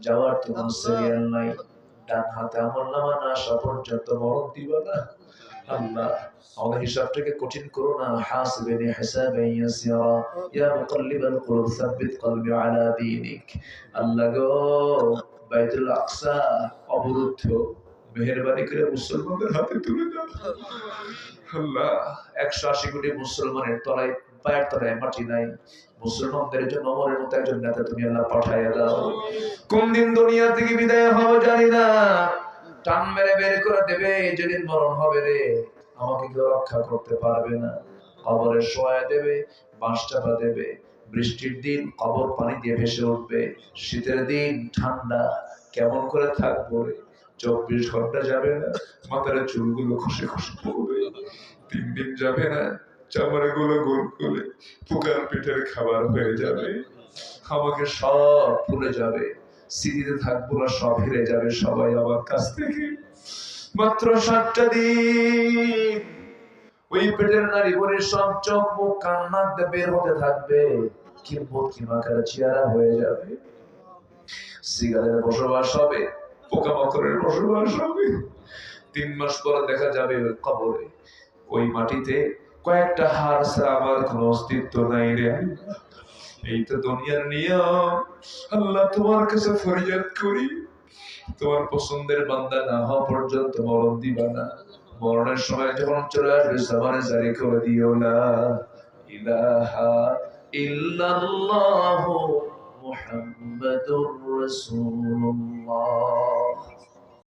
যাওয়ার তো কোনো সিরিয়াল নাই। ডান হাতে আমলনামা না আসা পর্যন্ত মরণ দিবা না। আল্লাহ আমাদের হিসাবটাকে কঠিন করো না। হাসিবিনি হিসাবান ইয়াসিরা, ইয়া মুকাল্লিবাল কুলুব সাব্বিত কলবি আলা দীনিক। আল্লাহ গো বাইতুল আকসা অবরুদ্ধ, মেহেরবানি করে মুসলমানদের হাতে তুলে দাও। আল্লাহ 180 কোটি মুসলমানের তলায়, পায়ের তলায় মাটি নাই, মুসলমানদের জন্য অমরের মতো একজন নেতা তুমি আল্লাহ পাঠাইয়া দাও। কোন দিন দুনিয়া থেকে বিদায় হব জানি না, টান মেরে বের করে দেবে, যেদিন মরণ হবে রে আমাকে কেউ রক্ষা করতে পারবে না। কবরে শোয়া দেবে, বাঁশ চাপা দেবে, বৃষ্টির দিন কবর পানি দিয়ে ভেসে উঠবে, শীতের দিন ঠান্ডা, কেমন করে থাকবো রে? 24 ঘন্টা যাবে না, মাথার চুলগুলো খসে খসে পড়বে। 3 দিন যাবে না, চামড়াগুলো গোল করে পোকার পেটের খাবার হয়ে যাবে। আমাকে সব ভুলে যাবে, স্মৃতিতে থাকবো না, সব হেরে যাবে সবাই আমার কাছ থেকে। মাত্র 7টা দিন ওই পেটের নারী বলে সব চোখ মুখ কান নাক দিয়ে বের হতে থাকবে। কিম্বত কিমাকার চেহারা হয়ে যাবে, সিগারের বসবাস হবে, পোকামাকড়ের বসবাস হবে। 3 মাস পরে দেখা যাবে ওই কবরে, ওই মাটিতে কয়েকটা হাড় ছাড়া আমার কোনো অস্তিত্ব নাই রে। এই তো দুনিয়ার নিয়ম। আল্লাহ তোমার কাছে ফরিয়াদ করি, তোমার পছন্দের বান্দা না হওয়া পর্যন্ত মরণ দিবা না। মরণের সময় যখন চলে আসবে সামানে জারি করে দিও না ইলাহা ইল্লাল্লাহু মুহাম্মাদুর রাসূলুল্লাহ।